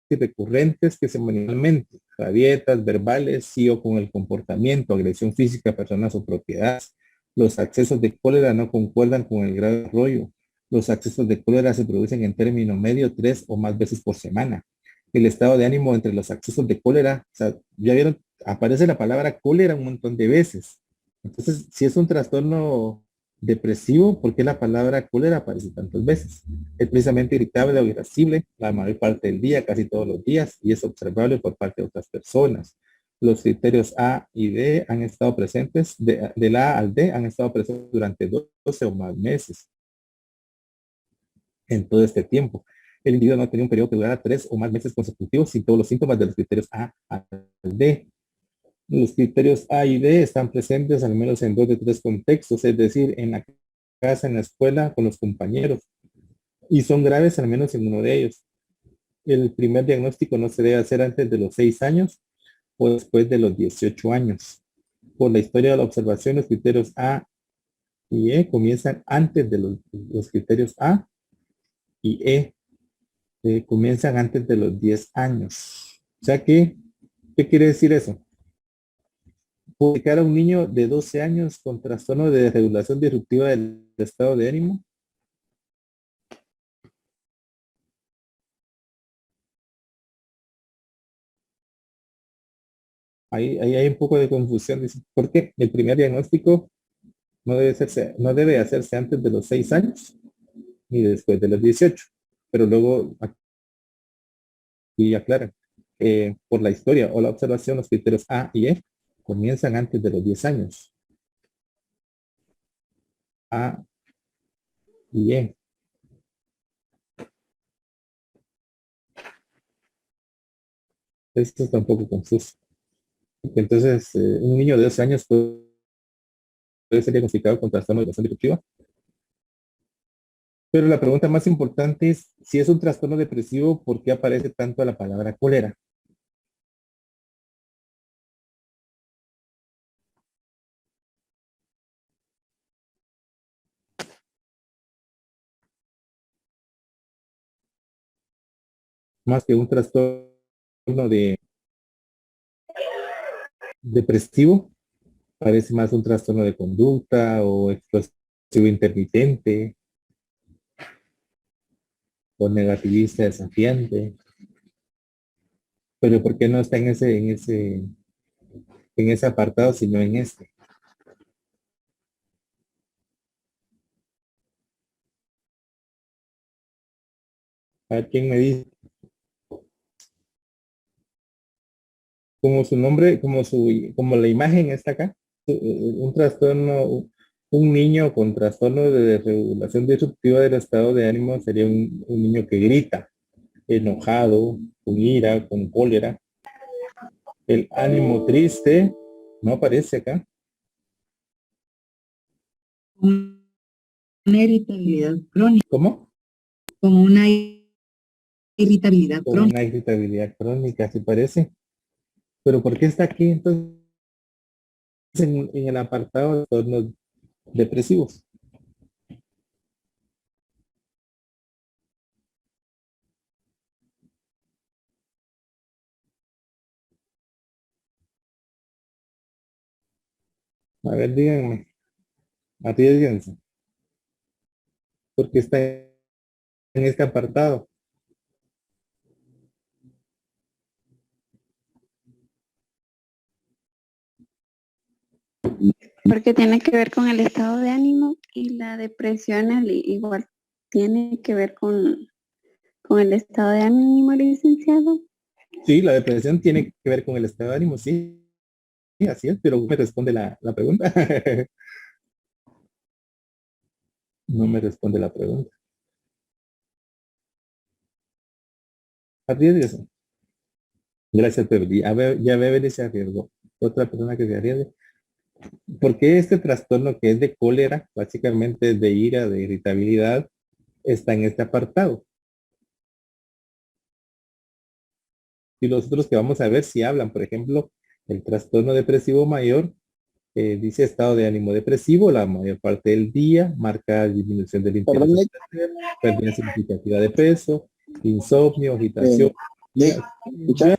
y recurrentes que se manifiestan, rabietas verbales, sí o con el comportamiento, agresión física a personas o propiedades. Los accesos de cólera no concuerdan con el grado de desarrollo. Los accesos de cólera se producen en término medio 3 o más veces por semana. El estado de ánimo entre los accesos de cólera, o sea, ya vieron, aparece la palabra cólera un montón de veces. Entonces, si es un trastorno depresivo, ¿por qué la palabra cólera aparece tantas veces? Es precisamente irritable o irascible la mayor parte del día, casi todos los días, y es observable por parte de otras personas. Los criterios A y D han estado presentes, del A al D han estado presentes durante 12 o más meses. En todo este tiempo, el individuo no ha tenido un periodo que durara 3 o más meses consecutivos sin todos los síntomas de los criterios A al D. Los criterios A y D están presentes al menos en 2 de 3 contextos, es decir, en la casa, en la escuela, con los compañeros, y son graves al menos en uno de ellos. El primer diagnóstico no se debe hacer antes de los 6 años o después de los 18 años. Por la historia de la observación, los criterios A y E comienzan antes de los criterios A y E. Comienzan antes de los 10 años. O sea que, ¿qué quiere decir eso? Publicar a un niño de 12 años con trastorno de regulación disruptiva del estado de ánimo. Ahí hay un poco de confusión, porque el primer diagnóstico no debe hacerse antes de los 6 años ni después de los 18, pero luego aquí aclaran, por la historia o la observación, los criterios A y E comienzan antes de los 10 años. A y E. Esto está un poco confuso. Entonces, un niño de 12 años puede ser diagnosticado con trastorno de regulación disruptiva. Pero la pregunta más importante es, si es un trastorno depresivo, ¿por qué aparece tanto la palabra cólera? Más que un trastorno depresivo, parece más un trastorno de conducta o explosivo intermitente o negativista desafiante. Pero ¿por qué no está en ese apartado, sino en este? A ver, ¿quién me dice? Como su nombre, como la imagen está acá, un trastorno, un niño con trastorno de regulación disruptiva del estado de ánimo sería un niño que grita, enojado, con ira, con cólera. El ánimo triste no aparece acá. Una irritabilidad crónica. ¿Cómo? Como una irritabilidad Con crónica. una irritabilidad crónica, ¿se parece? Pero ¿por qué está aquí entonces en el apartado de trastornos depresivos? A ver, díganme, arriesguense. Porque está en este apartado? Porque tiene que ver con el estado de ánimo y la depresión igual tiene que ver con el estado de ánimo, licenciado. Sí, la depresión tiene que ver con el estado de ánimo, sí, sí, así es, pero me responde la pregunta. No me responde la pregunta. Arriesguese. Gracias, pero ya Beverly se arriesgó. Otra persona que se arriesgue. ¿Por qué este trastorno que es de cólera, básicamente de ira, de irritabilidad, está en este apartado? Y los otros que vamos a ver si hablan, por ejemplo, el trastorno depresivo mayor, dice estado de ánimo depresivo la mayor parte del día, marca disminución del interés, pérdida significativa de peso, insomnio, agitación. ¿Escuchar?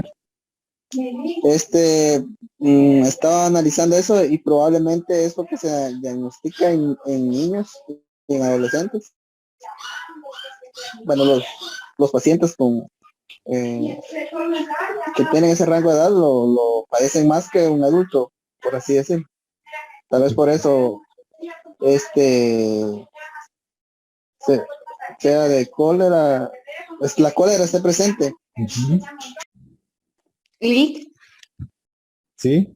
Estaba analizando eso y probablemente es porque se diagnostica en niños y en adolescentes. Bueno, los pacientes con que tienen ese rango de edad lo padecen más que un adulto, por así decirlo. Tal vez por eso sea de cólera, pues la cólera esté presente. Lick, ¿Sí?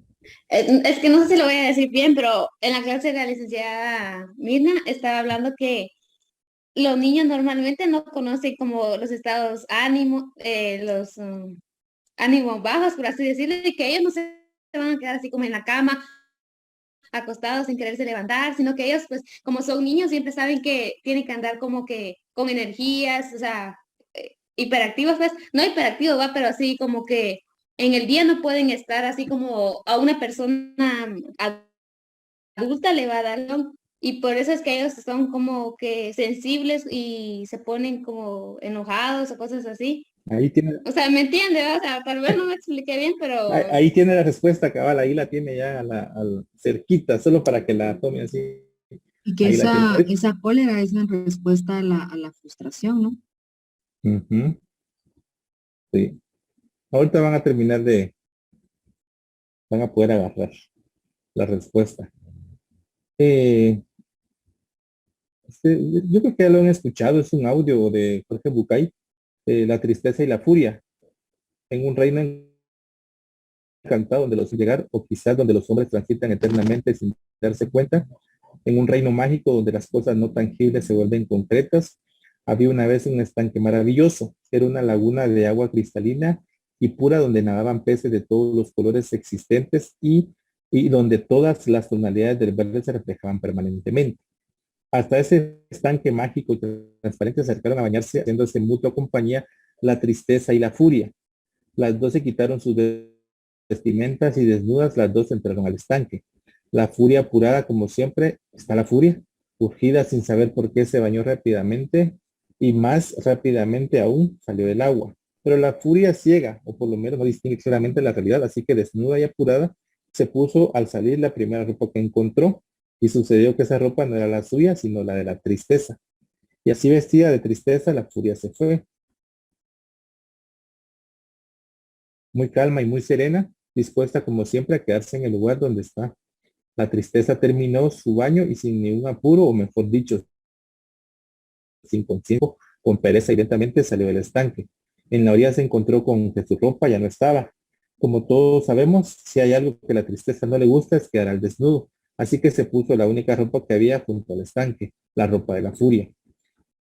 es que no sé si lo voy a decir bien, pero en la clase de la licenciada Mirna estaba hablando que los niños normalmente no conocen como los estados ánimo, los ánimos bajos, por así decirlo, y que ellos no se van a quedar así como en la cama, acostados sin quererse levantar, sino que ellos, pues, como son niños, siempre saben que tienen que andar como que con energías, o sea, hiperactivos, pues, no hiperactivos, va, pero así como que en el día no pueden estar así como a una persona adulta le va a dar, ¿no? Y por eso es que ellos son como que sensibles y se ponen como enojados o cosas así. Ahí tiene, O sea, ¿me entiende? O sea, tal vez no me expliqué bien, pero ahí tiene la respuesta, cabal, ahí la tiene ya cerquita, solo para que la tome así. Y que Ahí la tiene. esa cólera es en respuesta a la frustración, ¿no? Ujú, sí. Ahorita van a poder agarrar la respuesta. Yo creo que ya lo han escuchado, es un audio de Jorge Bucay, La tristeza y la furia, en un reino encantado donde los llegar, o quizás donde los hombres transitan eternamente sin darse cuenta, en un reino mágico donde las cosas no tangibles se vuelven concretas. Había una vez un estanque maravilloso, era una laguna de agua cristalina y pura donde nadaban peces de todos los colores existentes y donde todas las tonalidades del verde se reflejaban permanentemente. Hasta ese estanque mágico y transparente se acercaron a bañarse, haciéndose mutua compañía la tristeza y la furia. Las dos se quitaron sus vestimentas y desnudas las dos entraron al estanque. La furia apurada como siempre, está la furia, urgida sin saber por qué se bañó rápidamente y más rápidamente aún salió del agua. Pero la furia ciega, o por lo menos no distingue claramente la realidad, así que desnuda y apurada, se puso al salir la primera ropa que encontró y sucedió que esa ropa no era la suya, sino la de la tristeza. Y así vestida de tristeza, la furia se fue. Muy calma y muy serena, dispuesta como siempre a quedarse en el lugar donde está. La tristeza terminó su baño y sin ningún apuro, o mejor dicho, sin conciencia, con pereza y lentamente salió del estanque. En la orilla se encontró con que su ropa ya no estaba. Como todos sabemos, si hay algo que la tristeza no le gusta es quedar al desnudo. Así que se puso la única ropa que había junto al estanque, la ropa de la furia.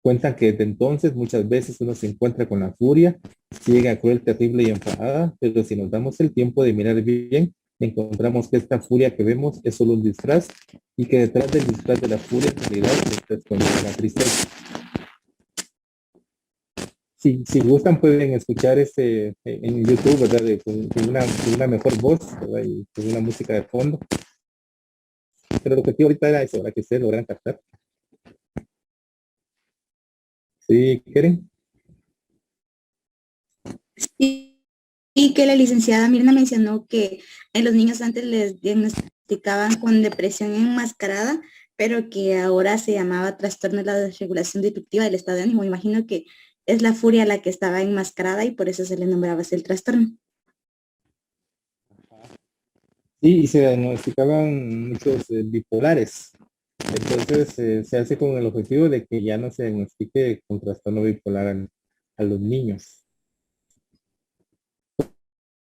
Cuentan que desde entonces muchas veces uno se encuentra con la furia, ciega, cruel, terrible y enfadada, pero si nos damos el tiempo de mirar bien, encontramos que esta furia que vemos es solo un disfraz y que detrás del disfraz de la furia en realidad está escondida la tristeza. Si gustan pueden escuchar en YouTube, ¿verdad? Con una mejor voz, ¿verdad? Y con una música de fondo. Pero lo que objetivo ahorita era eso, para que ustedes logran captar. ¿Sí quieren? Y que la licenciada Mirna mencionó que en los niños antes les diagnosticaban con depresión enmascarada, pero que ahora se llamaba trastorno de la desregulación disruptiva del estado de ánimo. Imagino que es la furia la que estaba enmascarada y por eso se le nombraba así el trastorno. Sí, y se diagnosticaban muchos bipolares. Entonces se hace con el objetivo de que ya no se diagnostique con trastorno bipolar a los niños.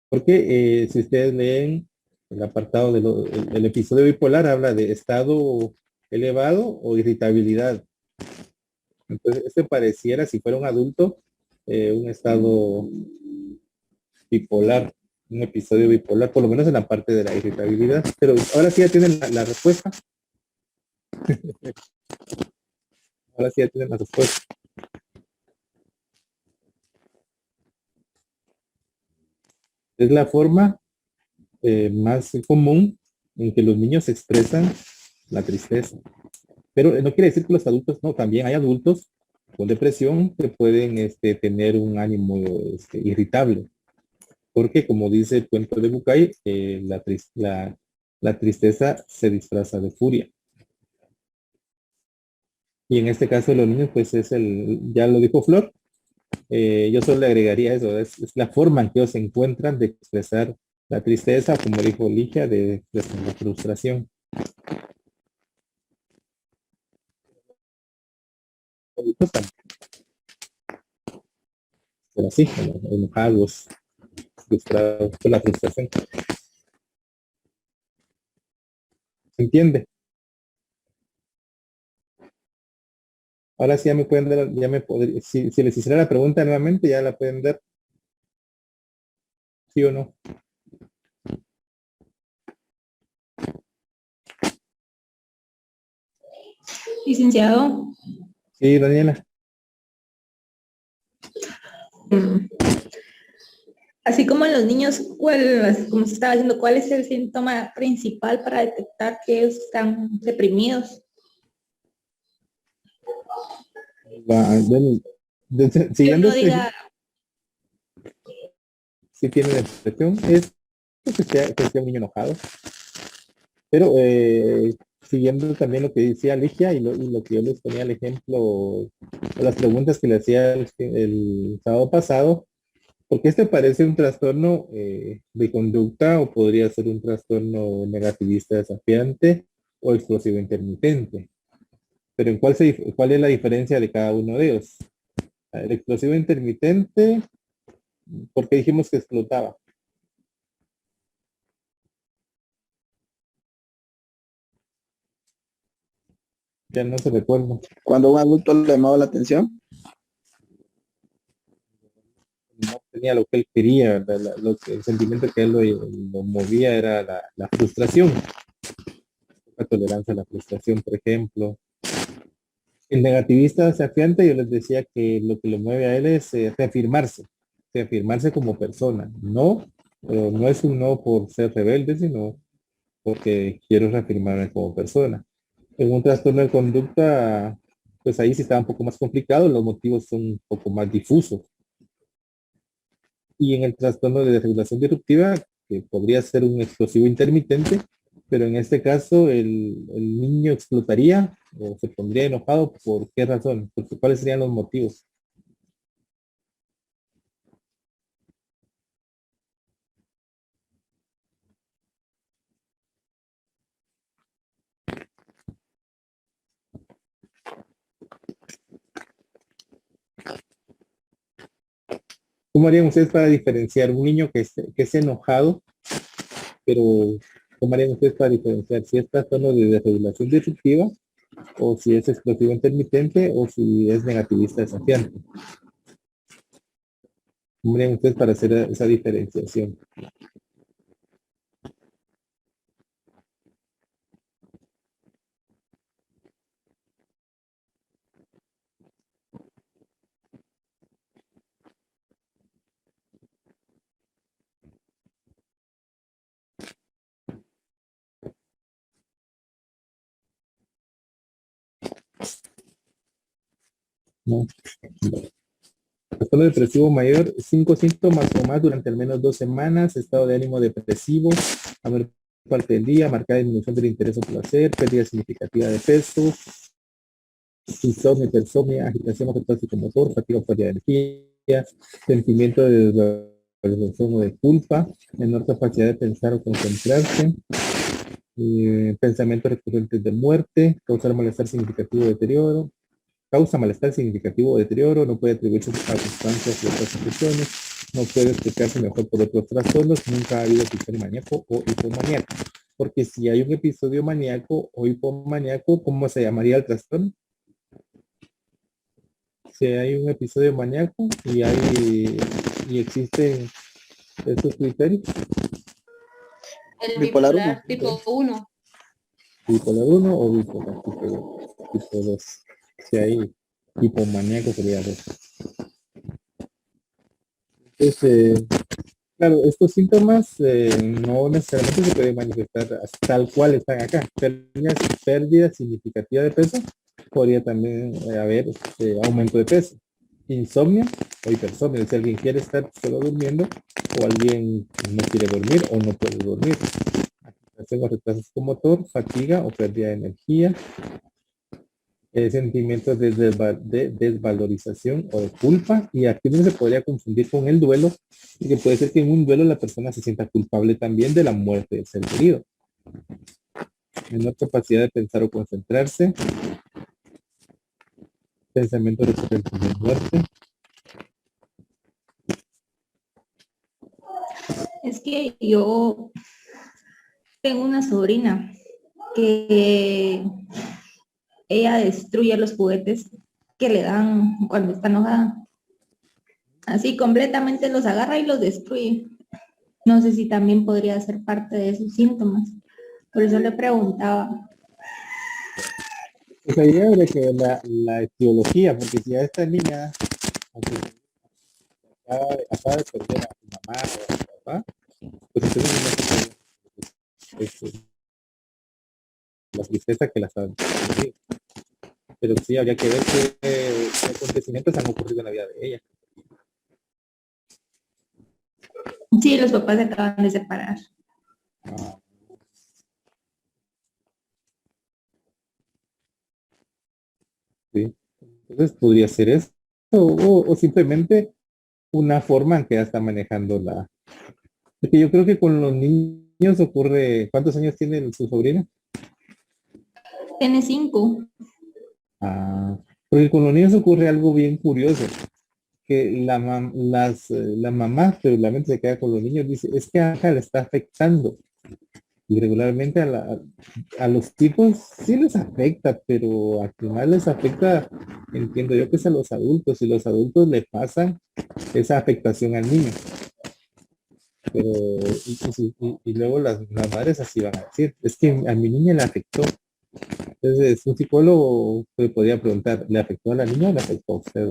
Porque si ustedes leen el apartado del episodio bipolar, habla de estado elevado o irritabilidad. Entonces, este pareciera, si fuera un adulto, un estado bipolar, un episodio bipolar, por lo menos en la parte de la irritabilidad. Pero ahora sí ya tienen la respuesta. Ahora sí ya tienen la respuesta. Es la forma más común en que los niños expresan la tristeza. Pero no quiere decir que los adultos no, también hay adultos con depresión que pueden tener un ánimo irritable. Porque como dice el cuento de Bucay, la tristeza se disfraza de furia. Y en este caso de los niños, pues ya lo dijo Flor, yo solo le agregaría eso, es la forma en que ellos se encuentran de expresar la tristeza, como dijo Ligia, de la frustración. Pero sí, enojados, frustrados por la frustración. ¿Se entiende? Ahora sí ya me pueden dar, si les hiciera la pregunta nuevamente, ya la pueden dar. ¿Sí o no? Licenciado. Sí, Daniela. Así como en los niños, como se estaba diciendo, ¿cuál es el síntoma principal para detectar que ellos están deprimidos? Siguiendo no diga... si tiene depresión, es que sea un niño enojado. Pero siguiendo también lo que decía Ligia y lo que yo les ponía al ejemplo, las preguntas que le hacía el sábado pasado, porque parece un trastorno de conducta o podría ser un trastorno negativista desafiante o explosivo intermitente. Pero ¿en cuál es la diferencia de cada uno de ellos? El explosivo intermitente, porque dijimos que explotaba. Ya no se recuerda. Cuando un adulto le llamaba la atención. No tenía lo que él quería, el sentimiento que él lo movía era la frustración. La tolerancia a la frustración, por ejemplo. El negativista desafiante, yo les decía que lo que lo mueve a él es reafirmarse como persona. No, pero no es un no por ser rebelde, sino porque quiero reafirmarme como persona. En un trastorno de conducta, pues ahí sí está un poco más complicado, los motivos son un poco más difusos. Y en el trastorno de desregulación disruptiva, que podría ser un explosivo intermitente, pero en este caso el niño explotaría o se pondría enojado. ¿Por qué razón? Porque ¿cuáles serían los motivos? ¿Cómo harían ustedes para diferenciar un niño que es enojado, pero cómo harían ustedes para diferenciar si es trastorno de desregulación disruptiva o si es explosivo intermitente o si es negativista desafiante? ¿Cómo harían ustedes para hacer esa diferenciación? No. Trastorno depresivo mayor, 5 síntomas o más durante al menos 2 semanas, estado de ánimo depresivo, haber parte del día, marcada disminución del interés o placer, pérdida significativa de peso, insomnio, hipersomnia, agitación o retraso psicomotor, fatiga o pérdida de energía, sentimiento de desvalorización o de culpa, menor capacidad de pensar o concentrarse, pensamientos recurrentes de muerte, causar malestar significativo o deterioro, causa malestar significativo o deterioro, no puede atribuirse a sustancias y otras situaciones, no puede explicarse mejor por otros trastornos, nunca ha habido episodio maníaco o hipomaníaco. Porque si hay un episodio maníaco o hipomaníaco, ¿cómo se llamaría el trastorno? Si hay un episodio maníaco y existen esos criterios. El Bipolar bipolar 1. tipo 1. Bipolar 1 o bipolar tipo 2. Si hay hipomaníaco sería 2. Entonces, claro, estos síntomas no necesariamente se pueden manifestar tal cual están acá. Pérdida significativa de peso, podría también haber aumento de peso. Insomnio o hipersomnio, si alguien quiere estar solo durmiendo o alguien no quiere dormir o no puede dormir. Hacemos retrasos con motor, fatiga o pérdida de energía, sentimientos de desvalorización o de culpa, y aquí no se podría confundir con el duelo, y que puede ser que en un duelo la persona se sienta culpable también de la muerte del ser querido. Menor capacidad de pensar o concentrarse, pensamientos recurrentes de muerte. Es que yo tengo una sobrina que ella destruye los juguetes que le dan cuando está enojada. Así completamente los agarra y los destruye. No sé si también podría ser parte de esos síntomas. Por eso le preguntaba. Pues ahí habría que ver la etiología, porque si a esta niña acaba de perder a su mamá o a su papá, pues entonces la tristeza que la saben. Pero sí habría que ver qué acontecimientos han ocurrido en la vida de ella. Sí, los papás se acaban de separar. Sí. Entonces podría ser eso, o simplemente una forma en que ya está manejando la... Porque yo creo que con los niños ocurre... ¿Cuántos años tiene su sobrina? Tiene 5. Porque con los niños ocurre algo bien curioso, que la mamá regularmente se queda con los niños, dice, es que a Ángel le está afectando. Y regularmente a los tipos sí les afecta, pero al final les afecta, entiendo yo que es a los adultos, y los adultos le pasan esa afectación al niño. Pero, y luego las madres así van a decir, es que a mi niña le afectó. Entonces, un psicólogo le podría preguntar, ¿le afectó a la niña o le afectó a usted?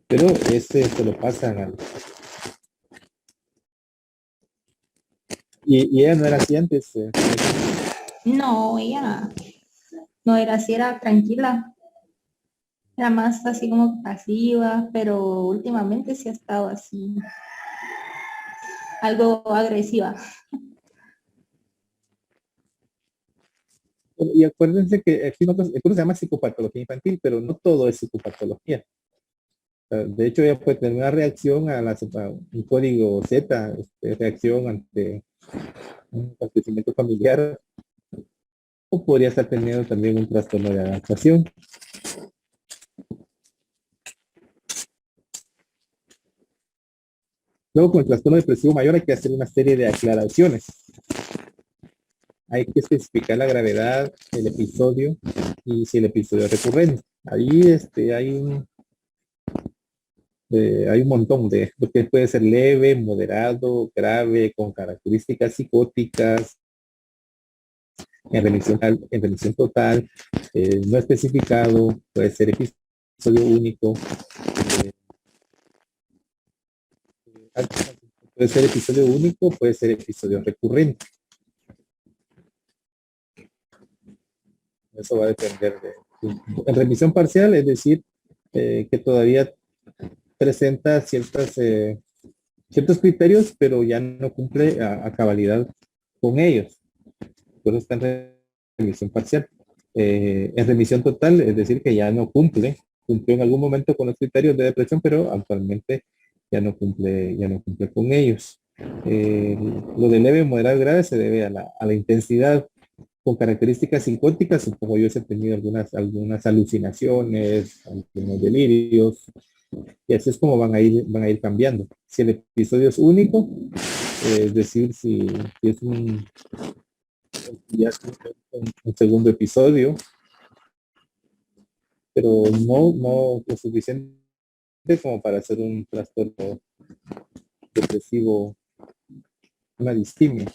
Pero se lo pasan al... Y ella no era así antes. No, ella no era así, era tranquila. Era más así como pasiva, pero últimamente sí ha estado así, algo agresiva. Y acuérdense que aquí el curso se llama psicopatología infantil, pero no todo es psicopatología. De hecho, ella puede tener una reacción a un código Z, reacción ante un acontecimiento familiar, o podría estar teniendo también un trastorno de adaptación. Luego, con el trastorno depresivo mayor hay que hacer una serie de aclaraciones. Hay que especificar la gravedad, el episodio y si el episodio es recurrente. Ahí hay un montón de, porque puede ser leve, moderado, grave, con características psicóticas, en remisión total, no especificado, puede ser episodio único, puede ser episodio único, puede ser episodio recurrente. Eso va a depender de... En remisión parcial, es decir, que todavía presenta ciertos criterios, pero ya no cumple a cabalidad con ellos. por eso está en remisión parcial. En remisión total, es decir, que ya no cumplió en algún momento con los criterios de depresión, pero actualmente ya no cumple con ellos. Lo de leve, moderado, grave se debe a la intensidad con características psicóticas. Supongo yo he tenido algunas alucinaciones, algunos delirios, y así es como van a ir cambiando. Si el episodio es único, es decir, si es ya es un segundo episodio, pero no lo suficiente como para hacer un trastorno depresivo, una distimia.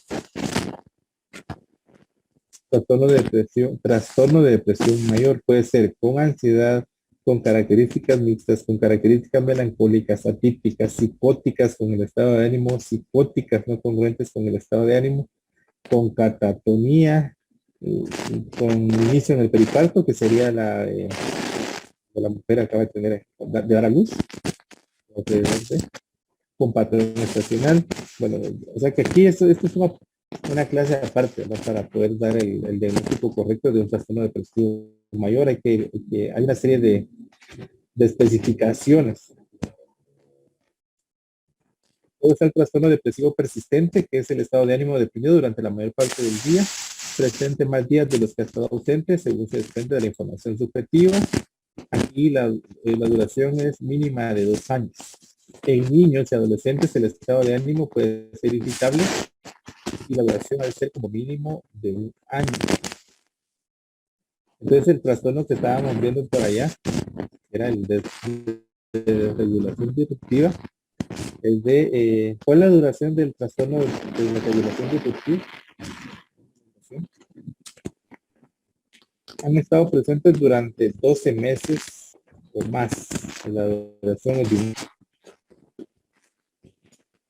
Trastorno de depresión mayor puede ser con ansiedad, con características mixtas, con características melancólicas, atípicas, psicóticas con el estado de ánimo, psicóticas no congruentes con el estado de ánimo, con catatonía, con inicio en el periparto, que sería de la mujer acaba de dar a luz, con patrón estacional. Bueno, o sea que aquí esto es una clase aparte, ¿no? Para poder dar el diagnóstico correcto de un trastorno depresivo mayor, hay una serie de especificaciones. Luego está el trastorno depresivo persistente, que es el estado de ánimo deprimido durante la mayor parte del día, presente más días de los que ha estado ausente, según se desprende de la información subjetiva. Aquí la duración es mínima de 2 años. En niños y adolescentes el estado de ánimo puede ser irritable y la duración debe ser como mínimo de 1 año. Entonces el trastorno que estábamos viendo por allá era el de regulación disruptiva. ¿Cuál es la duración del trastorno de la regulación disruptiva? Han estado presentes durante 12 meses o más. La duración es de 1 año.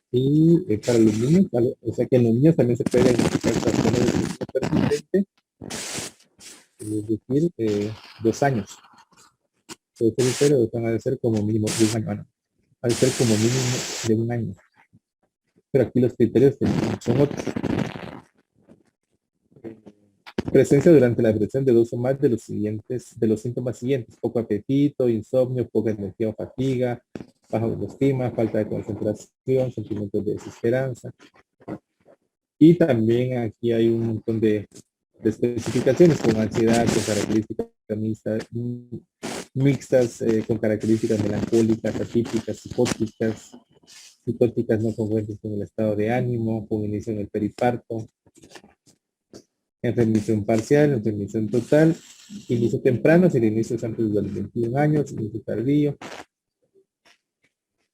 Y para los niños, o sea que en los niños también se puede diagnosticar el trastorno depresivo persistente, es decir, 2 años. Puede ser pero van a ser como mínimo de 1 año. Bueno, va a ser como mínimo de 1 año. Pero aquí los criterios son otros. Presencia durante la depresión de 2 o más de los síntomas siguientes: poco apetito, insomnio, poca energía o fatiga, baja autoestima, falta de concentración, sentimientos de desesperanza. Y también aquí hay un montón de especificaciones con ansiedad, con características mixtas, con características melancólicas, atípicas, psicóticas no congruentes con el estado de ánimo, con inicio en el periparto, en remisión parcial, en remisión total, inicio temprano, si el inicio es antes de los 21 años, inicio tardío.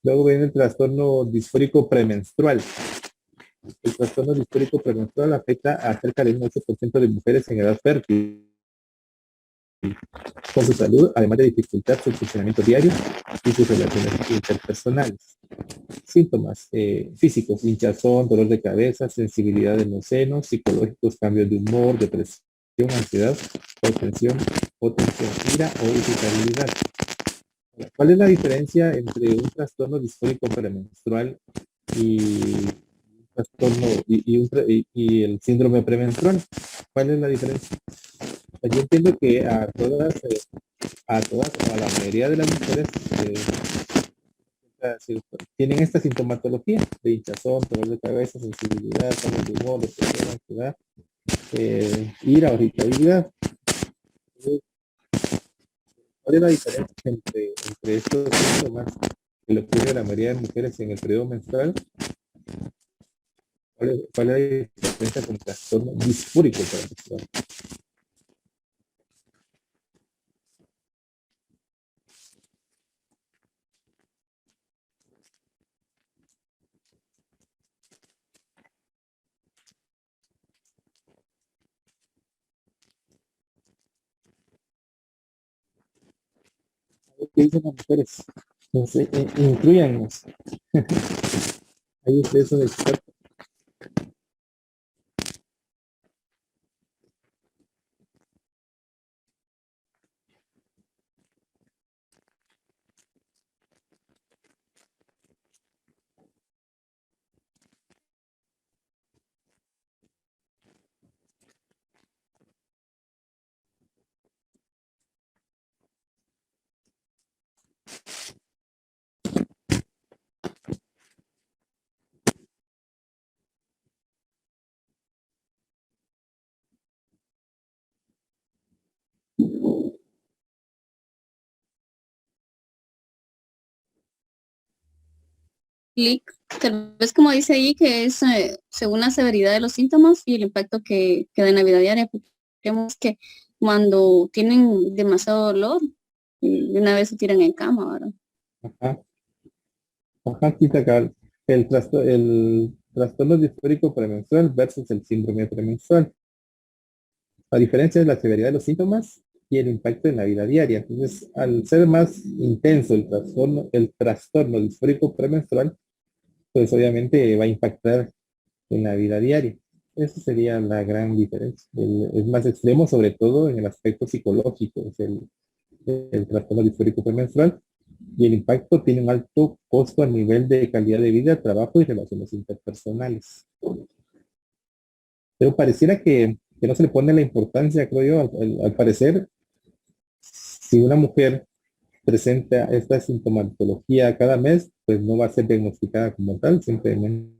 Luego viene el trastorno disfórico premenstrual. El trastorno disfórico premenstrual afecta a cerca de un 8% de mujeres en edad fértil, con su salud, además de dificultar su funcionamiento diario y sus relaciones interpersonales. Síntomas físicos: hinchazón, dolor de cabeza, sensibilidad en los senos; psicológicos: cambios de humor, depresión, ansiedad, tensión, ira o irritabilidad. ¿Cuál es la diferencia entre un trastorno disfórico premenstrual y el síndrome premenstrual? ¿Cuál es la diferencia? Yo entiendo que a todas o a la mayoría de las mujeres tienen esta sintomatología de hinchazón, dolor de cabeza, sensibilidad, cambios de humor, depresión, ansiedad, ira o irritabilidad. ¿Cuál es la diferencia entre estos síntomas que le ocurre a la mayoría de mujeres en el periodo menstrual? ¿Cuál es la diferencia con el trastorno disfórico premenstrual? ¿Qué dicen las mujeres? No sé, incluyannos. Ahí ustedes son expertos. Lick, tal vez como dice ahí que es según la severidad de los síntomas y el impacto que da en la vida diaria. Porque vemos que cuando tienen demasiado dolor, de una vez se tiran en cama, ¿verdad? Ajá, ajá, quita cabal. El trastorno disfórico premenstrual versus el síndrome premenstrual. La diferencia es la severidad de los síntomas y el impacto en la vida diaria. Entonces, al ser más intenso el trastorno disfórico premenstrual, pues obviamente va a impactar en la vida diaria. Esa sería la gran diferencia. Es más extremo, sobre todo en el aspecto psicológico, es el trastorno disfórico premenstrual, y el impacto tiene un alto costo a nivel de calidad de vida, trabajo y relaciones interpersonales. Pero pareciera que no se le pone la importancia, creo yo, al parecer, si una mujer presenta esta sintomatología cada mes, pues no va a ser diagnosticada como tal, simplemente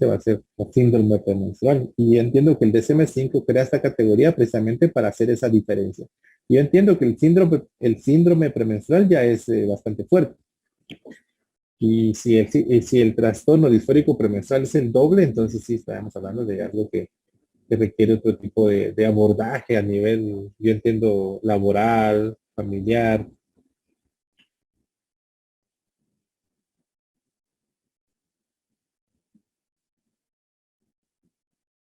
va a ser síndrome premenstrual. Y entiendo que el DSM-5 crea esta categoría precisamente para hacer esa diferencia. Yo entiendo que el síndrome premenstrual ya es bastante fuerte. Y si el trastorno disfórico premenstrual es el doble, entonces sí estamos hablando de algo que requiere otro tipo de abordaje a nivel, yo entiendo, laboral, familiar.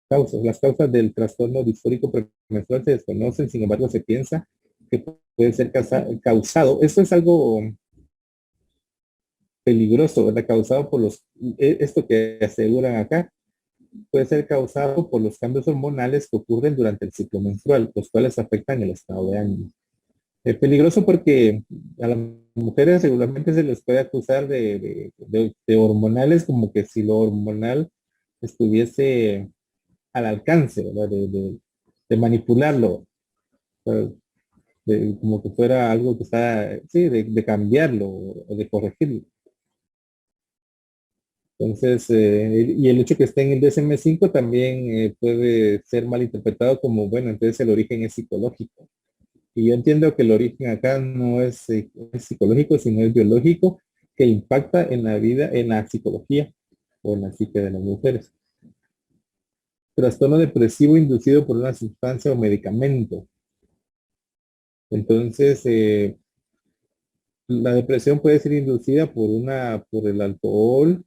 Las causas del trastorno disfórico premenstrual se desconocen, sin embargo se piensa que puede ser causado. Esto es algo peligroso, ¿verdad? Causado por esto que aseguran acá, puede ser causado por los cambios hormonales que ocurren durante el ciclo menstrual, los cuales afectan el estado de ánimo. Es peligroso porque a las mujeres regularmente se les puede acusar de hormonales, como que si lo hormonal estuviese al alcance, ¿verdad? De manipularlo, como que fuera algo que está, sí, de cambiarlo o de corregirlo. Entonces, y el hecho que esté en el DSM-5 también puede ser malinterpretado como, bueno, entonces el origen es psicológico. Y yo entiendo que el origen acá no es psicológico, sino es biológico, que impacta en la vida, en la psicología o en la psique de las mujeres. Trastorno depresivo inducido por una sustancia o medicamento. Entonces, la depresión puede ser inducida por el alcohol,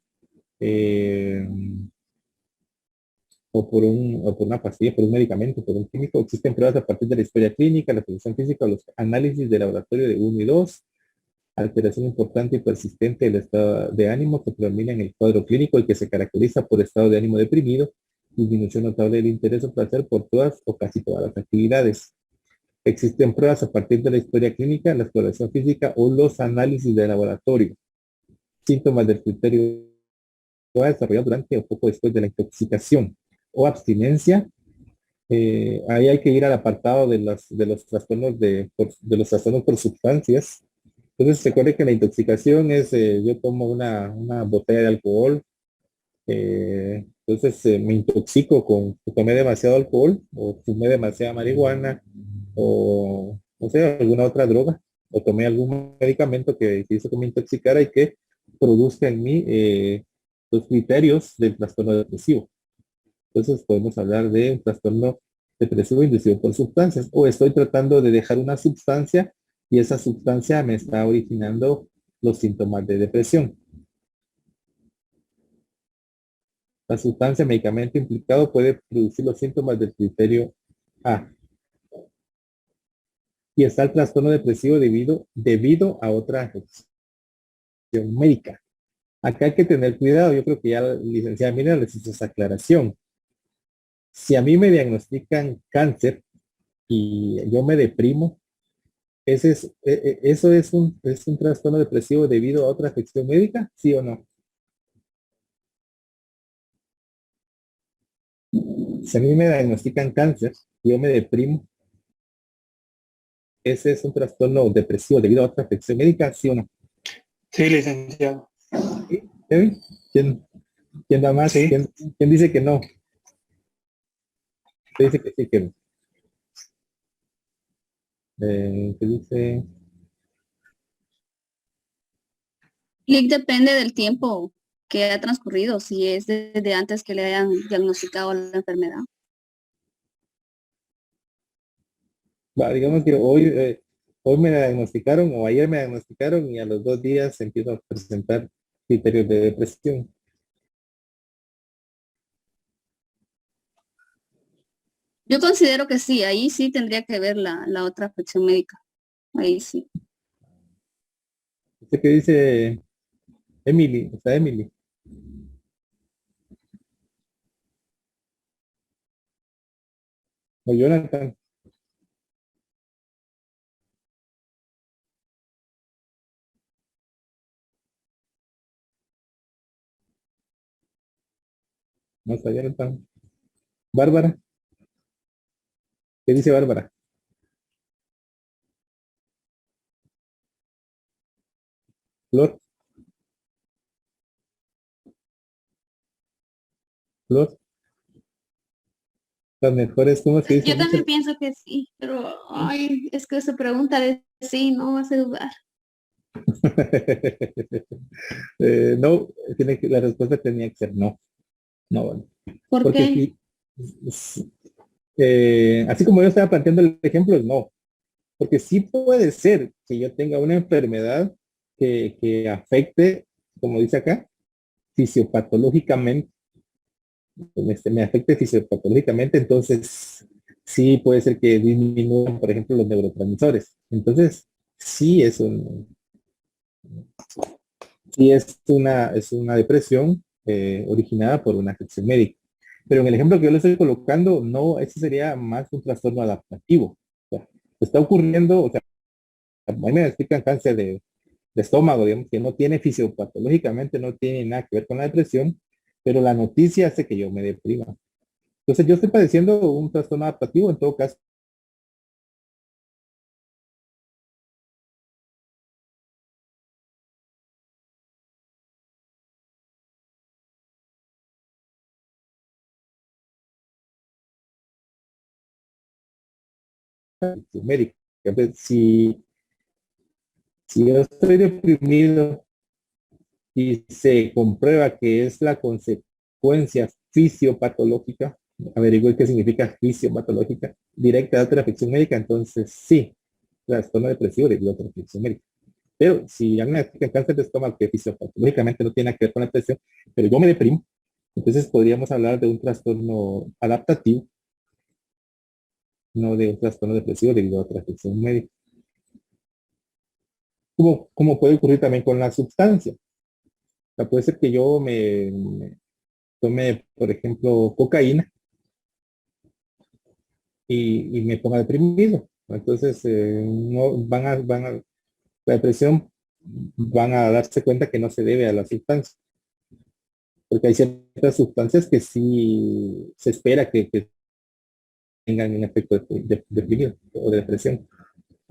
eh, o por una pastilla, por un medicamento, por un químico. Existen pruebas a partir de la historia clínica, la posición física, los análisis de laboratorio de 1 y 2, alteración importante y persistente del estado de ánimo que predomina en el cuadro clínico y que se caracteriza por estado de ánimo deprimido, disminución notable del interés o placer por todas o casi todas las actividades. Existen pruebas a partir de la historia clínica, la exploración física o los análisis de laboratorio. Síntomas del criterio desarrollado durante o poco después de la intoxicación o abstinencia. Ahí hay que ir al apartado de los trastornos de los trastornos por sustancias. Entonces se acuerda que la intoxicación es, yo tomo una botella de alcohol, entonces me intoxico tomé demasiado alcohol o fumé demasiada marihuana o no sé, alguna otra droga o tomé algún medicamento que hizo que me intoxicara y que produzca en mí los criterios del trastorno depresivo. Entonces podemos hablar de un trastorno depresivo inducido por sustancias, o estoy tratando de dejar una sustancia y esa sustancia me está originando los síntomas de depresión. La sustancia, medicamento implicado puede producir los síntomas del criterio A. Y está el trastorno depresivo debido a otra afección médica. Acá hay que tener cuidado. Yo creo que ya la licenciada Mira les hizo esa aclaración. Si a mí me diagnostican cáncer y yo me deprimo, ¿eso es un trastorno depresivo debido a otra afección médica? ¿Sí o no? Si a mí me diagnostican cáncer y yo me deprimo, ¿ese es un trastorno depresivo debido a otra afección médica? ¿Sí o no? Sí, licenciado. ¿Sí? ¿Kevin? ¿Quién da más? Sí. ¿Quién dice que no? Usted dice que sí, Kevin. ¿Qué dice? Clic depende del tiempo que haya transcurrido, si es desde antes que le hayan diagnosticado la enfermedad. Digamos que hoy me diagnosticaron o ayer me diagnosticaron y a los 2 días empiezo a presentar criterios de depresión. Yo considero que sí, ahí sí tendría que ver la otra afección médica. Ahí sí. ¿Usted qué dice, Emily? ¿Está Emily? ¿O Jonathan? No está Jonathan. ¿Bárbara? ¿Qué dice Bárbara? ¿Flor? ¿Flor? Las mejores, ¿cómo se dice? Yo también pienso que sí, pero ay, es que esa pregunta de sí no hace dudar. No, la respuesta tenía que ser no. No, bueno. ¿Por Porque qué? sí, así como yo estaba planteando el ejemplo, no. Porque sí puede ser que yo tenga una enfermedad que afecte, como dice acá, fisiopatológicamente, me afecte fisiopatológicamente, entonces sí puede ser que disminuyan, por ejemplo, los neurotransmisores. Entonces, sí es una depresión originada por una afección médica. Pero en el ejemplo que yo le estoy colocando, no, ese sería más un trastorno adaptativo. O sea, está ocurriendo, o sea, a mí me explican cáncer de estómago, digamos, que no tiene fisiopatológicamente, no tiene nada que ver con la depresión, pero la noticia hace que yo me deprima. Entonces yo estoy padeciendo un trastorno adaptativo, en todo caso. Médico. Entonces, si yo estoy deprimido y se comprueba que es la consecuencia fisiopatológica, averigüe qué significa fisiopatológica, directa de otra afección médica, entonces sí, trastorno depresivo debido a otra afección médica. Pero si ya me diagnostican cáncer de estómago que fisiopatológicamente no tiene nada que ver con la depresión, pero yo me deprimo, entonces podríamos hablar de un trastorno adaptativo, no de un trastorno depresivo debido a otra afección médica. Como puede ocurrir también con la sustancia. O sea, puede ser que yo me tome, por ejemplo, cocaína y me ponga deprimido. Entonces, no la depresión van a darse cuenta que no se debe a la sustancia, porque hay ciertas sustancias que sí se espera que tengan un efecto deprimido o de depresión.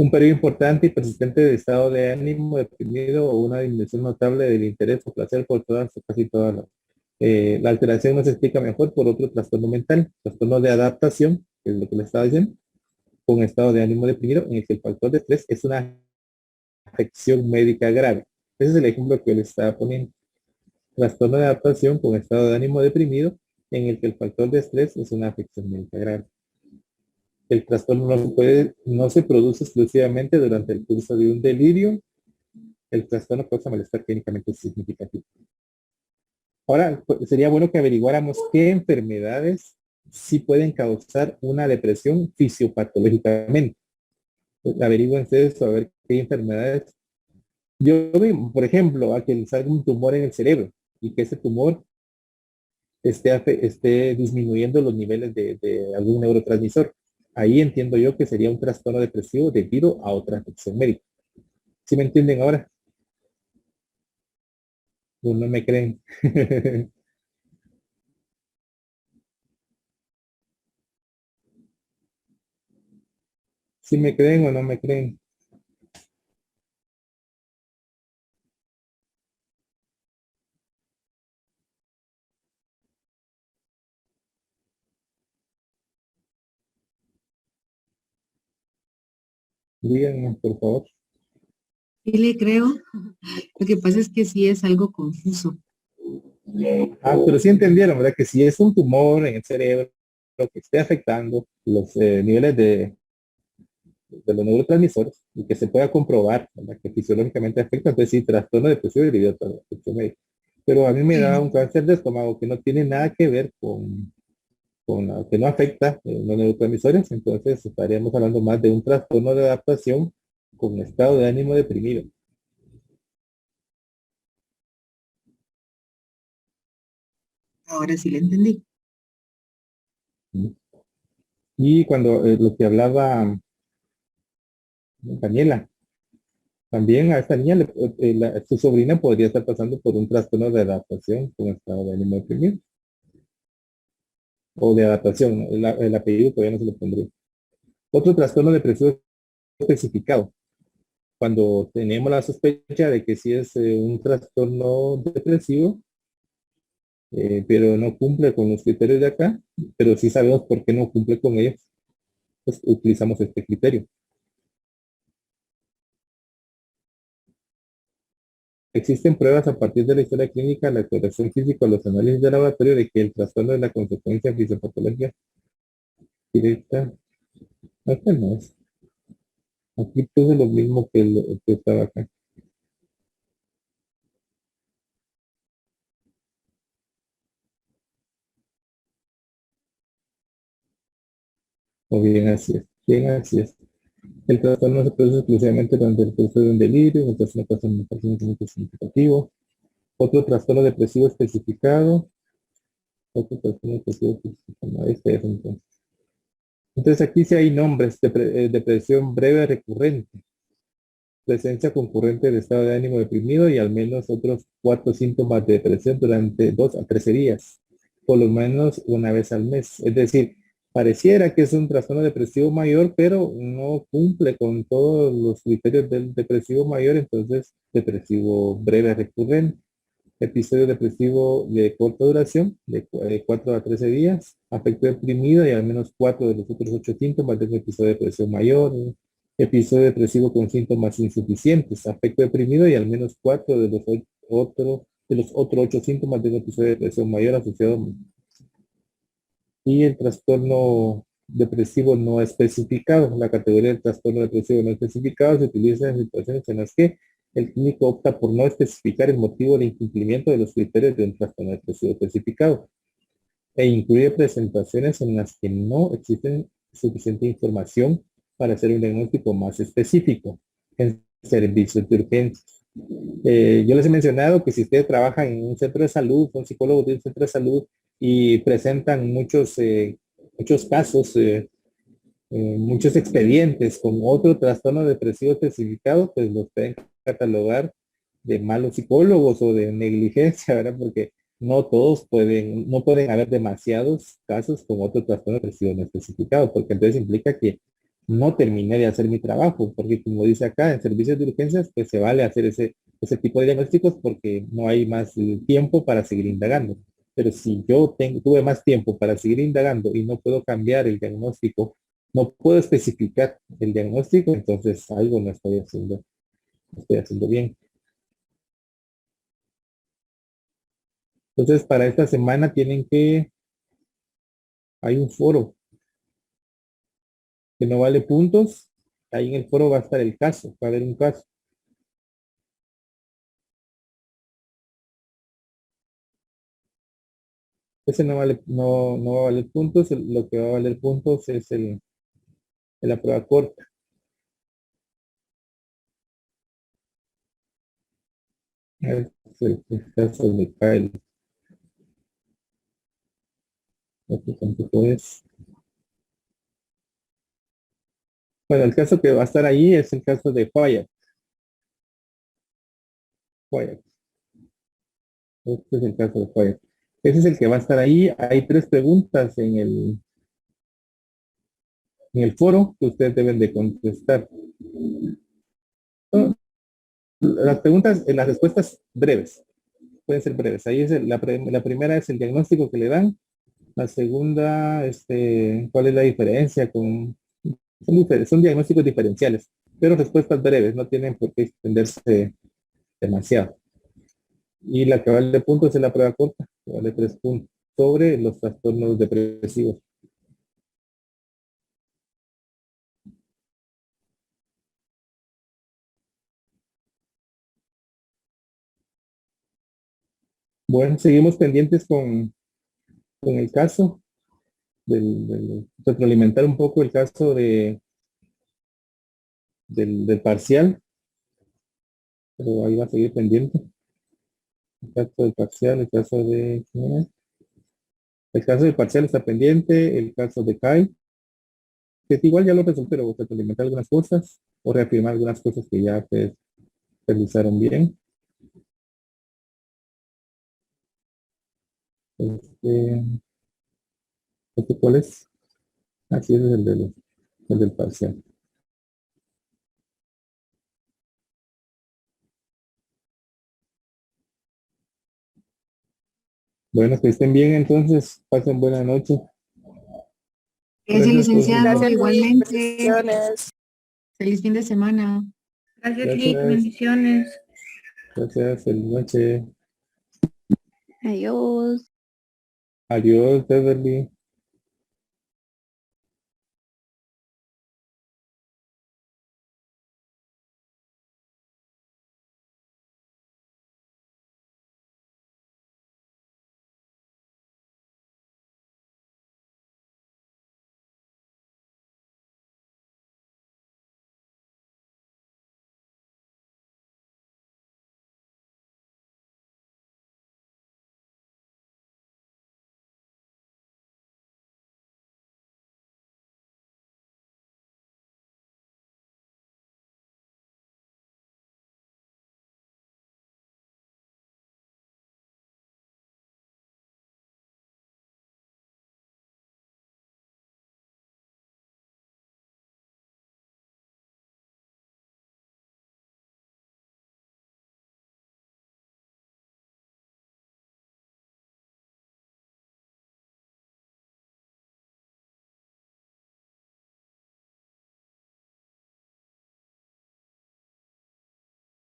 Un periodo importante y persistente de estado de ánimo deprimido o una disminución notable del interés o placer por todas o casi todas la alteración no se explica mejor por otro trastorno mental, trastorno de adaptación, que es lo que le estaba diciendo, con estado de ánimo deprimido en el que el factor de estrés es una afección médica grave. Ese es el ejemplo que le estaba poniendo. Trastorno de adaptación con estado de ánimo deprimido en el que el factor de estrés es una afección médica grave. El trastorno no se produce exclusivamente durante el curso de un delirio. El trastorno causa malestar clínicamente significativo. Ahora, pues, sería bueno que averiguáramos qué enfermedades sí pueden causar una depresión fisiopatológicamente. Pues, averigüen ustedes a ver qué enfermedades. Yo vi, por ejemplo, a que les salga un tumor en el cerebro y que ese tumor esté disminuyendo los niveles de algún neurotransmisor. Ahí entiendo yo que sería un trastorno depresivo debido a otra afección médica. ¿Sí me entienden ahora? ¿O no me creen? ¿Sí me creen o no me creen? Díganme, por favor. Sí le creo. Lo que pasa es que sí es algo confuso. Pero sí entendieron, ¿verdad? Que si es un tumor en el cerebro que esté afectando los niveles de los neurotransmisores y que se pueda comprobar, ¿verdad? Que fisiológicamente afecta, entonces sí, trastorno depresivo debido a la afección médica. Pero a mí me da un cáncer de estómago que no tiene nada que ver que no afecta los neurotransmisores, entonces estaríamos hablando más de un trastorno de adaptación con un estado de ánimo deprimido. Ahora sí le entendí. Y cuando lo que hablaba Daniela, también a esta niña, su sobrina podría estar pasando por un trastorno de adaptación con estado de ánimo deprimido. O de adaptación, el apellido todavía no se lo pondría. Otro trastorno depresivo especificado. Cuando tenemos la sospecha de que sí es un trastorno depresivo, pero no cumple con los criterios de acá, pero sí sabemos por qué no cumple con ellos, pues utilizamos este criterio. Existen pruebas a partir de la historia clínica, la exploración física, los análisis de laboratorio de que el trastorno es la consecuencia fisiopatológica directa. Acá no es. Aquí puse lo mismo que el que estaba acá. O bien así es. Bien así es. El trastorno se produce exclusivamente durante el proceso de un delirio, mientras una persona no muy significativo. Otro trastorno depresivo especificado. Otro trastorno depresivo especificado. No, este es entonces. Entonces aquí sí hay nombres. Depresión breve recurrente. Presencia concurrente de estado de ánimo deprimido y al menos otros 4 síntomas de depresión durante 2 a 13 días. Por lo menos una vez al mes. Es decir, pareciera que es un trastorno depresivo mayor, pero no cumple con todos los criterios del depresivo mayor, entonces depresivo breve recurrente. Episodio depresivo de corta duración, de 4 a 13 días, afecto deprimido y al menos 4 de los otros 8 síntomas de un episodio de depresión mayor. Episodio depresivo con síntomas insuficientes, afecto deprimido y al menos 4 de los otros 8 síntomas de un episodio de depresión mayor asociado. Y el trastorno depresivo no especificado. La categoría del trastorno depresivo no especificado se utiliza en situaciones en las que el clínico opta por no especificar el motivo de incumplimiento de los criterios de un trastorno depresivo especificado e incluye presentaciones en las que no existe suficiente información para hacer un diagnóstico más específico en servicios de urgencias. Yo les he mencionado que si ustedes trabajan en un centro de salud, son psicólogos de un centro de salud y presentan muchos casos, muchos expedientes con otro trastorno depresivo especificado, pues los pueden catalogar de malos psicólogos o de negligencia, ¿verdad? Porque no pueden haber demasiados casos con otro trastorno depresivo no especificado, porque entonces implica que no terminé de hacer mi trabajo, porque como dice acá, en servicios de urgencias, pues se vale hacer ese tipo de diagnósticos porque no hay más tiempo para seguir indagando. Pero si yo tuve más tiempo para seguir indagando y no puedo cambiar el diagnóstico, no puedo especificar el diagnóstico, entonces algo no estoy haciendo bien. Entonces, para esta semana hay un foro que no vale puntos. Ahí en el foro va a estar el caso, va a haber un caso. Ese no va a valer puntos, lo que va a valer puntos es la prueba corta. Es el caso de Kyle. Este tampoco es. Bueno, el caso que va a estar ahí es el caso de Wyatt. Este es el caso de Wyatt. Ese es el que va a estar ahí. Hay 3 preguntas en el foro que ustedes deben de contestar. Las preguntas, las respuestas breves. Pueden ser breves. Ahí es la primera es el diagnóstico que le dan. La segunda, ¿cuál es la diferencia son diagnósticos diferenciales, pero respuestas breves, no tienen por qué extenderse demasiado. Y la que vale puntos es la prueba corta, que vale 3 puntos, sobre los trastornos depresivos. Bueno, seguimos pendientes con el caso retroalimentar un poco el caso del parcial, pero ahí va a seguir pendiente. El caso del parcial, el caso de... El caso del parcial está pendiente, el caso de CAI, que igual ya lo resolví, pero retroalimentar algunas cosas o reafirmar algunas cosas que ya pues, realizaron bien. ¿Cuál es? Así es el del parcial. Bueno, que estén bien entonces, pasen buena noche. Gracias, licenciado. Gracias, Igualmente. bendiciones. Feliz fin de semana. Gracias, Lick. Gracias. Bendiciones. Gracias, feliz noche. Adiós. Adiós, Beverly.